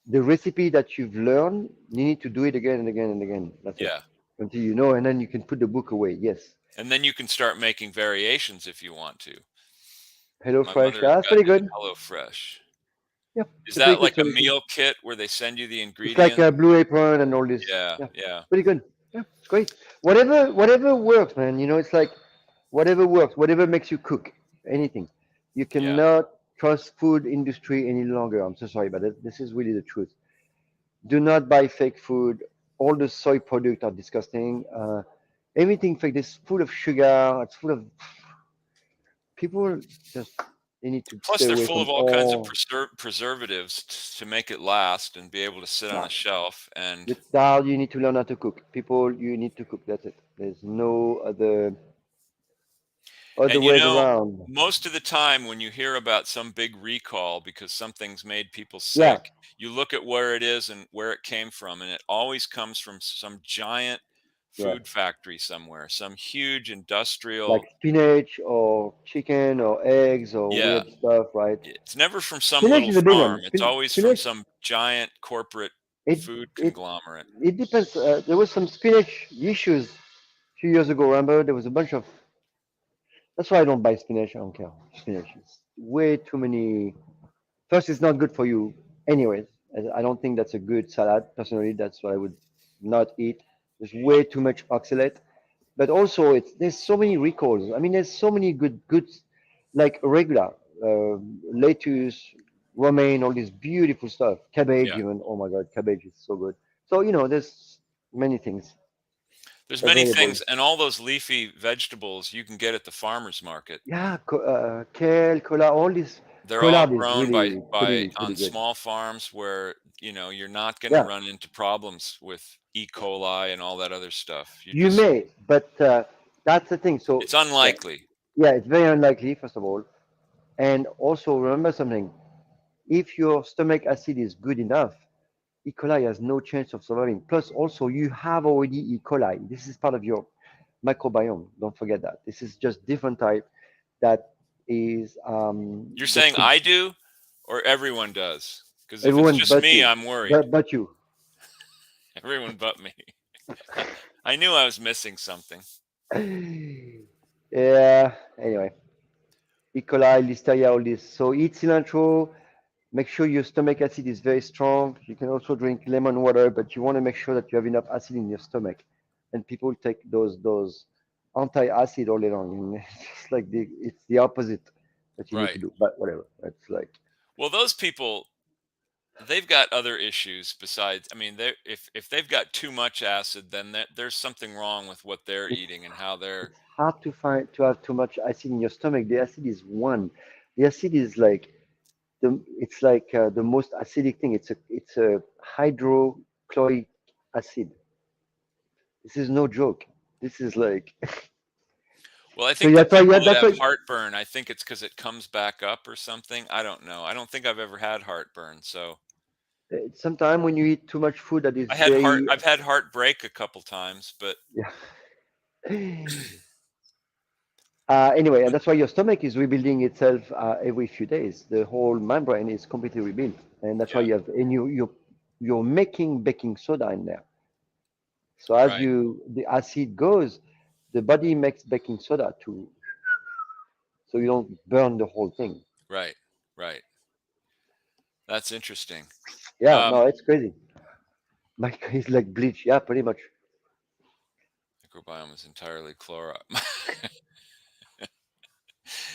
the recipe that you've learned, you need to do it again and again and again. That's it Yeah, until you know, and then you can put the book away. Yes. and then you can start making variations if you want to. Hello My Fresh. mother has Yeah, that's pretty gotten into good. HelloFresh. Yeah, Is it's a pretty that good like a solution. meal kit where they send you the It's like ingredients? a Blue Apron and all this. Yeah, Yeah, yeah, pretty good. Yeah, it's great. Whatever works, man. It's like whatever works, whatever makes you cook, anything. You yeah. cannot trust food industry any longer. I'm so sorry, but this is really the truth. Do not buy fake food. All the soy products are disgusting. Everything fake. It's full of sugar. It's full of people. Just they need to Plus, stay they're away full from of all kinds of all. preservatives to make it last and be able to sit on a Nah, shelf. And it's hard. You need to learn how to cook. People, you need to cook. That's it. There's no other and you ways know, around. most of the time when you hear about some big recall because something's made people Yeah, sick, you look at where it is and where it came from, and it always comes from some giant yeah. food factory somewhere, some huge Like industrial. spinach or chicken or eggs or Yeah, weird stuff, right? it's never from some Spinach little is a big one. farm. It's always from Spinach, some giant corporate it food it conglomerate. it depends. There was some spinach issues a few years ago. Remember, there was a bunch of. That's why I don't buy spinach. I don't care. Spinach is way too many. First, it's not good for you, anyways. I don't think that's a good salad. Personally, that's what I would not eat. There's way too much oxalate. But also, there's so many recalls. I mean, there's so many good like regular lettuce. romaine, all this beautiful stuff. Cabbage, Yeah. even. Oh my God, cabbage is so good. So there's many things There's many available. things, and all those leafy vegetables you can get at the farmer's market. Yeah, kale, collard, all this. They're all Collard is grown really by pretty on good. small farms where, you're not gonna Yeah, run into problems with E. coli and all that other stuff. You you just may, but that's the thing. So it's yeah, unlikely. yeah, it's very unlikely, first of all. And also remember something: if your stomach acid is good enough, E. coli has no chance of surviving. Plus, also you have already E. coli. This is part of your microbiome. Don't forget that. This is just different type that is You're that saying could I do or everyone does? Because if it's everyone just but me, you, I'm worried. but you. Everyone but me. I knew I was missing something. Yeah. Anyway, E. coli, listeria, all this. So eat cilantro. Make sure your stomach acid is very strong. You can also drink lemon water, but you want to make sure that you have enough acid in your stomach. And people take those anti-acid all day long. And it's just like it's the opposite that you need to Right. do. But whatever. It's like Well, those people, they've got other issues besides. I mean, they if they've got too much acid, then there's something wrong with what they're it's eating and how they're. it's hard to have too much acid in your stomach. The acid is one. The acid is like it's like the most acidic thing. It's a hydrochloric acid. This is no joke. This is like Well, I so think the yeah, people that that's have why heartburn, I think it's because it comes back up or something. I don't know. I don't think I've ever had heartburn. So sometimes when you eat too much food that is very I've had heartbreak a couple times, but yeah. Anyway, and that's why your stomach is rebuilding itself every few days. The whole membrane is completely rebuilt, and that's why yeah, you have and you're making baking soda in there. So as right, the acid goes, the body makes baking soda too, so you don't burn the whole thing. right, right. That's interesting. Yeah, Um, no, it's crazy. Like it's like bleach. Yeah, pretty much. microbiome is entirely chloride.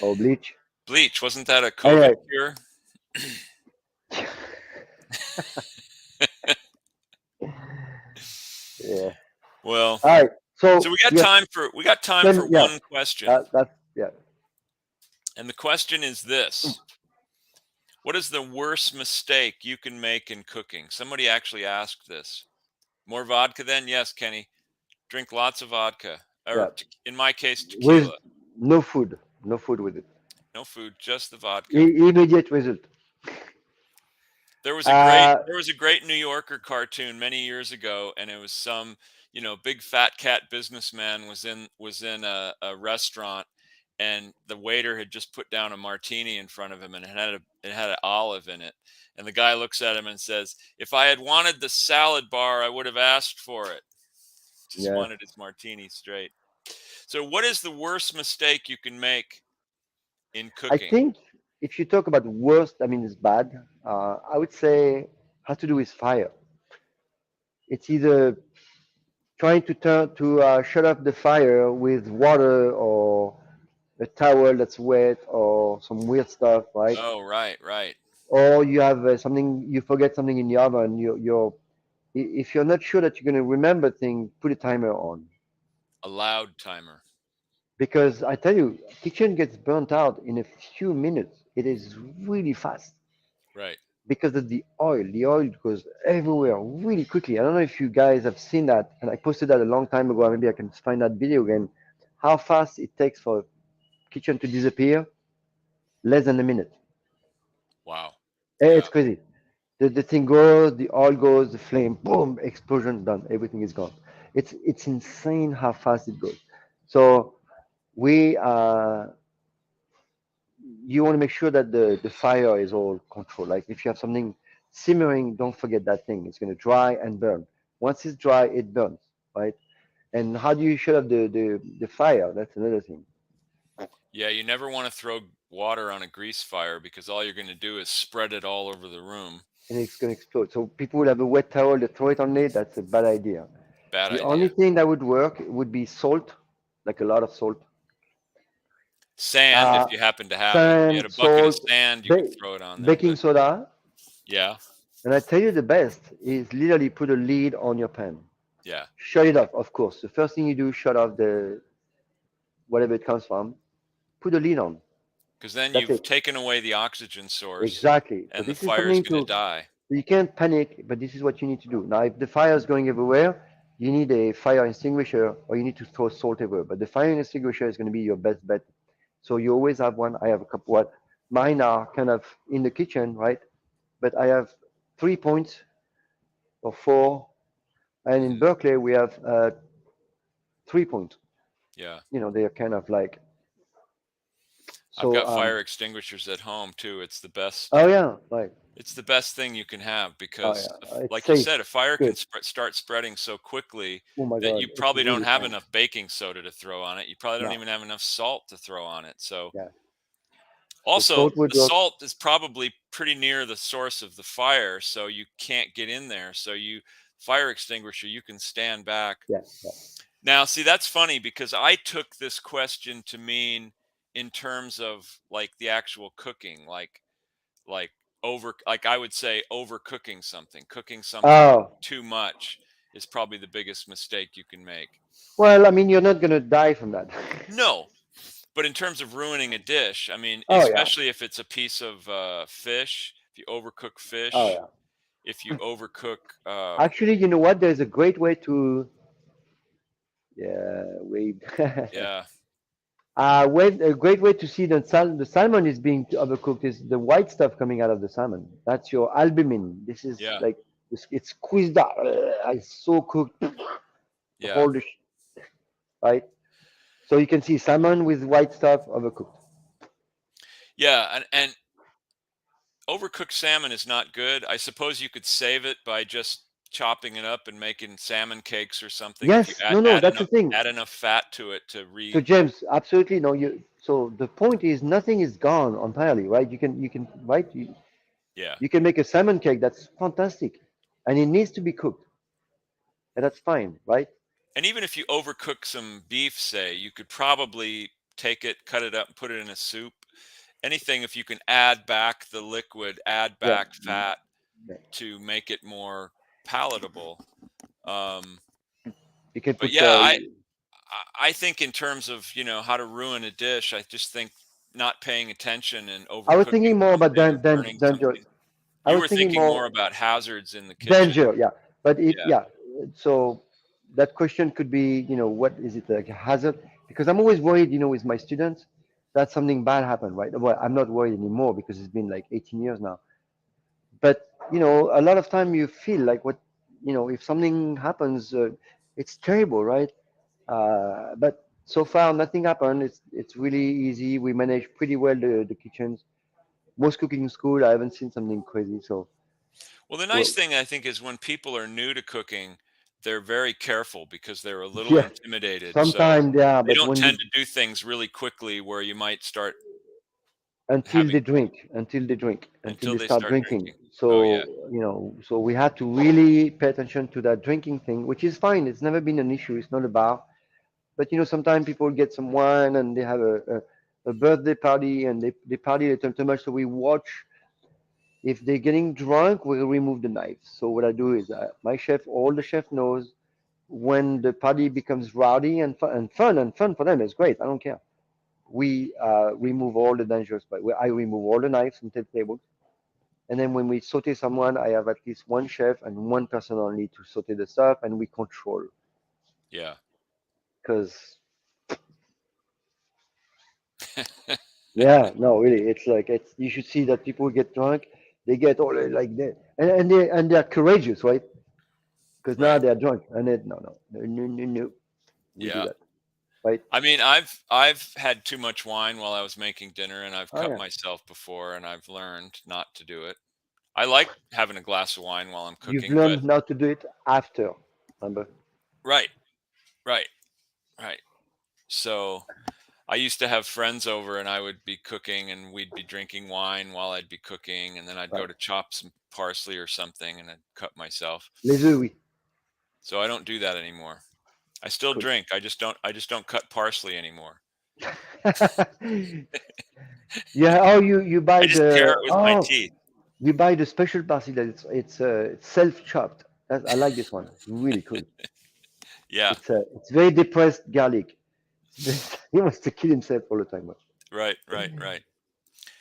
Or bleach. Bleach, wasn't that a COVID Anyway. cure? Yeah. Well, All right. so So yes, we got time for then yeah, one question. that's yeah. And the question is this. What is the worst mistake you can make in cooking? Somebody actually asked this. More vodka then? Yes, Kenny. Drink lots of vodka. Yeah, Or in my case, with tequila. no food with it. No food, just the vodka. Immediate result. Uh, There was a great New Yorker cartoon many years ago, and it was some, big fat cat businessman was in a restaurant, and the waiter had just put down a martini in front of him, and it had an olive in it. And the guy looks at him and says, "If I had wanted the salad bar, I would have asked for it." Just yeah, wanted his martini straight. So, what is the worst mistake you can make in I cooking? think if you talk about worst, I mean it's bad. I would say has to do with fire. It's either trying to shut off the fire with water or a towel that's wet or some weird stuff, right? Oh, right, right. Or you have something you forget something in the oven. If you're not sure that you're going to remember things, put a timer on. A loud timer. Because I tell you, kitchen gets burnt out in a few minutes. It is really fast Right. because of the oil. The oil goes everywhere really quickly. I don't know if you guys have seen that, and I posted that a long time ago. Maybe I can find that video again. How fast it takes for a kitchen to disappear? Less than a minute. Wow. It's Yeah. crazy. The thing goes, the oil goes, the flame, boom, explosion, done. Everything is gone. It's insane how fast it goes. So we you want to make sure that the fire is all controlled. Like if you have something simmering, don't forget that thing. It's going to dry and burn. Once it's dry, it burns, right? And how do you shut off the fire? That's another thing. Yeah, you never want to throw water on a grease fire because all you're going to do is spread it all over the room. And it's going to explode. So people will have a wet towel, they throw it on it. That's a bad idea. Bad The only idea. thing that would work would be salt, like a lot of salt. Sand, if you happen to have it. If you had sand, a bucket of salt, sand, you could ba- throw it on there, baking but soda. yeah, And I tell you the best is literally put a lid on your pan. yeah, Shut it off, of course. The first thing you do, shut off the whatever it comes from. Put a lid on. because then That's you've it. taken away the oxygen source Exactly. So and the this is fire's something gonna to, die. you can't panic, but this is what you need to do. Now, if the fire is going everywhere, you need a fire extinguisher or you need to throw salt everywhere. But the fire extinguisher is going to be your best bet. So you always have one. I have a couple. What mine are kind of in the kitchen, right? But I have 3 points or four, and in Mhm, Berkeley we have 3 points. yeah. They're kind of like I've so. got fire extinguishers at home too. Oh yeah, right. It's the best thing you can have Oh because, yeah, it's like you safe. said, a fire Good. can start spreading so quickly Oh my that God, you it's probably don't really have fun. enough baking soda to throw on it. You probably don't No, even have enough salt to throw on it. So, yeah. So also, salt would the work. salt is probably pretty near the source of the fire, so you can't get in there. So, fire extinguisher, you can stand back. Yeah, yeah. Now, see, that's funny because I took this question to mean in terms of like the actual cooking, like like I would say overcooking something. Cooking something Oh, too much is probably the biggest mistake you can make. well, I mean, you're not gonna die from that. No, but in terms of ruining a dish, I mean, Oh yeah. especially if it's a piece of fish, if you overcook Oh fish, yeah. if you overcook, Actually, you know what? There's a great way to. Yeah, wait. yeah, A great way to see the salmon is being overcooked is the white stuff coming out of the salmon. That's your albumin. This is yeah, like it's squeezed out. It's so cooked. The yeah, whole dish, right? So you can see salmon with white stuff overcooked. yeah, and overcooked salmon is not good. I suppose you could save it by just chopping it up and making salmon cakes or something if you Yes, no, no, that's the thing. add enough fat to it to So James, absolutely no. So the point is nothing is gone entirely, right? You can right. yeah. You can make a salmon cake that's fantastic, and it needs to be cooked, and that's fine, right? And even if you overcook some beef, say, you could probably take it, cut it up, and put it in a soup. Anything, if you can add back the liquid, add Yeah, back fat yeah. to make it more palatable. Um, You can but put. yeah, I think in terms of how to ruin a dish, I just think not paying attention and I was overcooking thinking more about something or burning danger. something. I You was were thinking thinking more more about hazards in the kitchen. danger, yeah. But Yeah, yeah. So that question could be, what is it like a hazard? Because I'm always worried, with my students that something bad happened, right? Well, I'm not worried anymore because it's been like 18 years now. But a lot of time you feel like if something happens, it's terrible, right? But so far nothing happened. It's really easy. We manage pretty well the kitchens. Most cooking school, I haven't seen something crazy. So well, the nice well, thing I think is when people are new to cooking, they're very careful because they're a little yeah, intimidated. So sometimes yeah, they but don't when tend you to do things really quickly where you might start until having they drink, until they drink, until until they they start start drinking. drinking. Oh yeah. So we had to really pay attention to that drinking thing, which is fine. It's never been an issue. It's not a bar. But sometimes people get some wine and they have a birthday party and they party a little too much. So we watch if they're getting drunk, we remove the knives. So what I do is my chef, all the chef knows when the party becomes rowdy and fun for them is great. I don't care. We remove all the dangerous, but I remove all the knives from the table. And then when we saute someone, I have at least one chef and one person only to saute the stuff, and we control. Yeah. Because yeah, no, really, it's like you should see that people get drunk, they get all like that, and they're courageous, right? Because now Right. they're drunk, and it no, no, no, no, no, no, we do Yeah. that, right? I mean, I've had too much wine while I was making dinner and I've Oh cut yeah, myself before and I've learned not to do it. I like having a glass of wine while I'm you've cooking, but learned not to do it after, remember? right, right, right. So I used to have friends over and I would be cooking and we'd be drinking wine while I'd be cooking and then I'd go Right. to chop some parsley or something and I'd cut myself. Les œufs, oui. So I don't do that anymore. I still Good. drink. I just don't cut parsley anymore. Yeah. Oh, you buy I just tear it the with my oh teeth. you buy the special parsley that it's self chopped. I like this one. It's really cool. Yeah, It's very depressed garlic. He wants to kill himself all the time. right, right, right.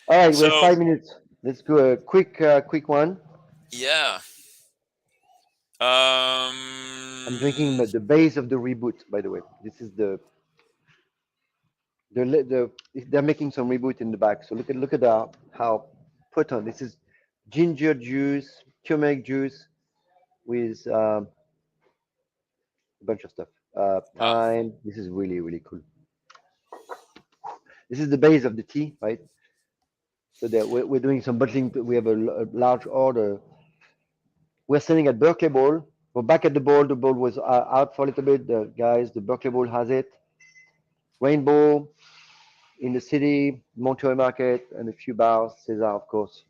All right, we have So 5 minutes. Let's do a quick one. yeah, I'm drinking um, the base of the reboot. By the way, this is the they're making some reboot in the back. So look at how put on. This is ginger juice, turmeric juice with a bunch of stuff. wow, Thyme. This is really cool. This is the base of the tea, right? So that we're doing some bottling. We have a large order. We're selling at Berkeley Bowl. We're back at the bowl. The bowl was out for a little bit. The guys, the Berkeley Bowl has it. Rainbow in the city, Monterey Market, and a few bars. César, of course.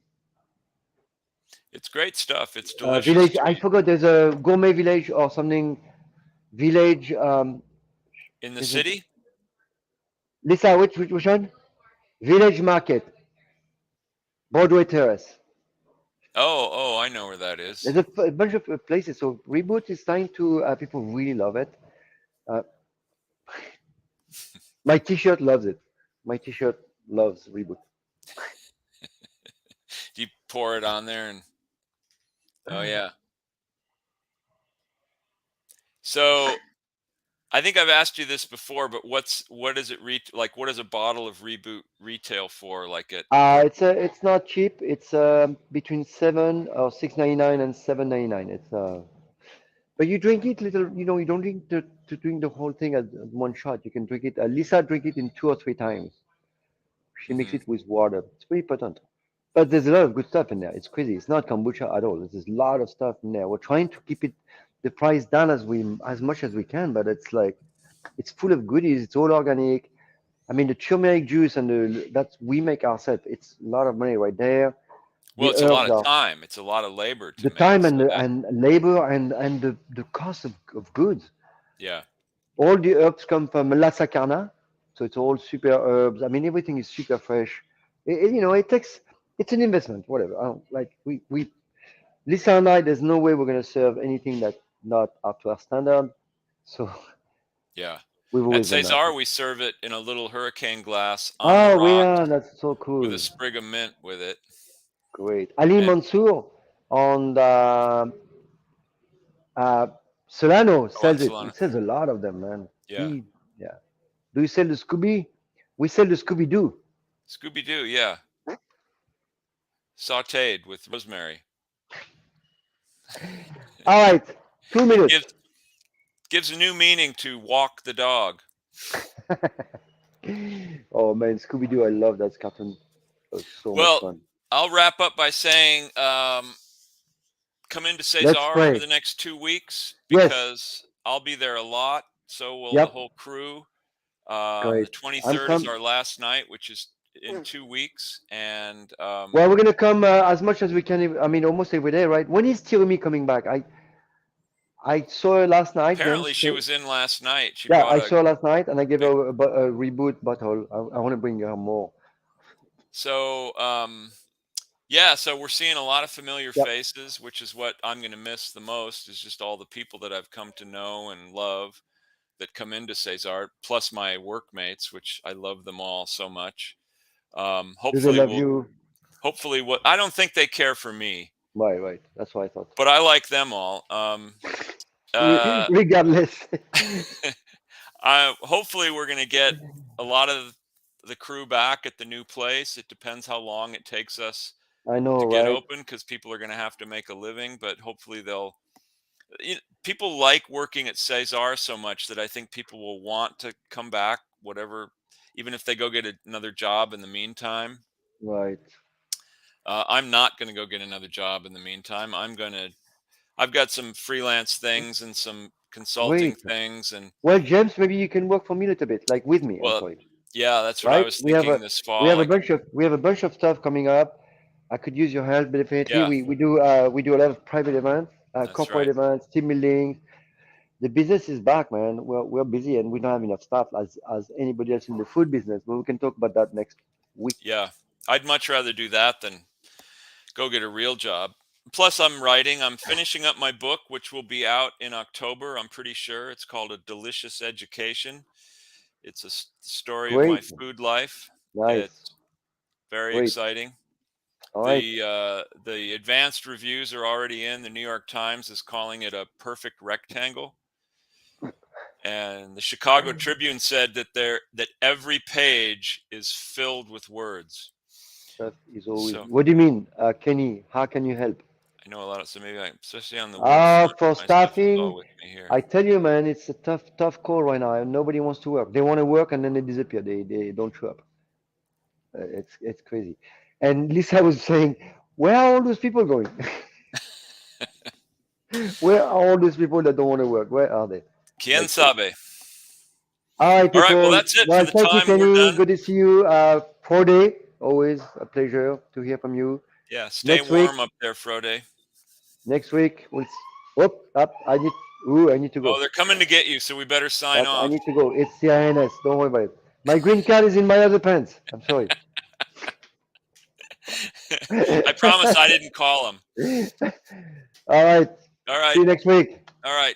it's great stuff. It's delicious Village. to I eat forgot. There's a gourmet village or something. Village. in the Is it city. Lisa? Which one? Village Market, Broadway Terrace. Oh, oh, I know where that is. There's a bunch of places. So Reboot is trying to. People really love it. Uh, my T-shirt loves it. My T-shirt loves Reboot. You pour it on there, and oh yeah. So I think I've asked you this before, but what does it like? What is a bottle of Reboot retail for? Like at what? It's not cheap. It's between 6.99 and 7.99. But you drink it little. You don't drink to drink the whole thing at one shot. You can drink it. Lisa drink it in 2 or 3 times. She mixes Hmm. it with water. It's pretty potent. But there's a lot of good stuff in there. It's crazy. It's not kombucha at all. There's a lot of stuff in there. We're trying to keep the price down as much as we can, but it's like it's full of goodies. It's all organic. I mean, the turmeric juice and that we make ourselves. It's a lot of money right there. Well, The it's a lot herbs of are time. It's a lot of labor to the make. time So that and labor and the cost of goods. yeah, All the herbs come from Lassa Carna, so it's all super herbs. I mean, everything is super fresh. It takes it's an investment, whatever. I don't, like we Lisa and I, there's no way we're gonna serve anything that not up to our standard. So yeah. we've At always done that. Cesar, we serve it in a little hurricane glass on the Oh, we rocks are. That's so with a cool. sprig of mint with it. Great. Ali And Mansour on the uh, Solano oh, on sells it. He Solana. sells a lot of them, man. Yeah. Yeah. Do you sell the Scooby? We sell the Scooby Doo. Scooby Doo, yeah. Sauteed with rosemary. All right, 2 minutes. Gives a new meaning to walk the dog. Oh man, Scooby Doo! I love that cartoon. It was so much Well, fun. I'll wrap up by saying come into Let's Cesar over pray. the next 2 weeks Yes. because I'll be there a lot. So will the Yep. whole crew. Great. The I'm 23rd is come. our last night, which is in 2 weeks. And Well, we're gonna come as much as we can. I mean, almost every day, right? When is Tirumi coming back? I saw her last night, apparently James. she was in last night. She Yeah, brought I a saw her last night, and I gave big. her a reboot bottle. I want to bring her more. So, yeah, so we're seeing a lot of familiar Yep. faces, which is what I'm going to miss the most is just all the people that I've come to know and love that come into Cesar, plus my workmates, which I love them all so much. Do they Hopefully love we'll you? hopefully what I don't think they care for me, Right, right. That's what I thought. but I like them all. Uh, Regardless. hopefully we're going to get a lot of the crew back at the new place. It depends how long it takes us I know, to get right? open because people are going to have to make a living, but hopefully people like working at Cesar so much that I think people will want to come back, whatever, even if they go get another job in the meantime. Right. I'm not going to go get another job in the meantime. I've got some freelance things and some consulting Great. things. And Well, James, maybe you can work for me a little bit, like with me. I'm well, sorry. yeah, that's what I Right? was thinking this We fall. have a I could, bunch of stuff coming up. I could use your help, but definitely yeah, we do a lot of private events, that's corporate right. events, team building. The business is back, man. We're busy and we don't have enough staff as anybody else in the food business. But we can talk about that next week. Yeah, I'd much rather do that than go get a real job. Plus, I'm writing. I'm finishing up my book, which will be out in October. I'm pretty sure it's called A Delicious Education. It's a story of my Great, food life. nice, It's very great. exciting. All right, The advanced reviews are already in. The New York Times is calling it a perfect rectangle, and the Chicago Tribune said that every page is filled with words. chef is always. So What do you mean, Kenny? How can you help? I know a lot of, so maybe especially on the wood front, For my stuff is all staffing, with me here. I tell you, man, it's a tough call right now. Nobody wants to work. They want to work and then they disappear. They don't show up. It's crazy. And Lisa was saying, where are all those people going? Where are all those people that don't want to work? Where are they? Quien Like, so. sabe? All right, All right, well, people. that's it for Well, the thank you, time. We're Kenny. done. Good to see you. Friday, always a pleasure to hear from you. Yeah, stay Next week, warm up there, Frode. next week, we'll. Whoop, up. I need to Oh, go. they're coming to get you, so we better sign Up, I off. need to go. It's the INS. Don't worry about it. My green card is in my other pants. I'm sorry. I promise I didn't call them. All right. All See right, you next week. all right.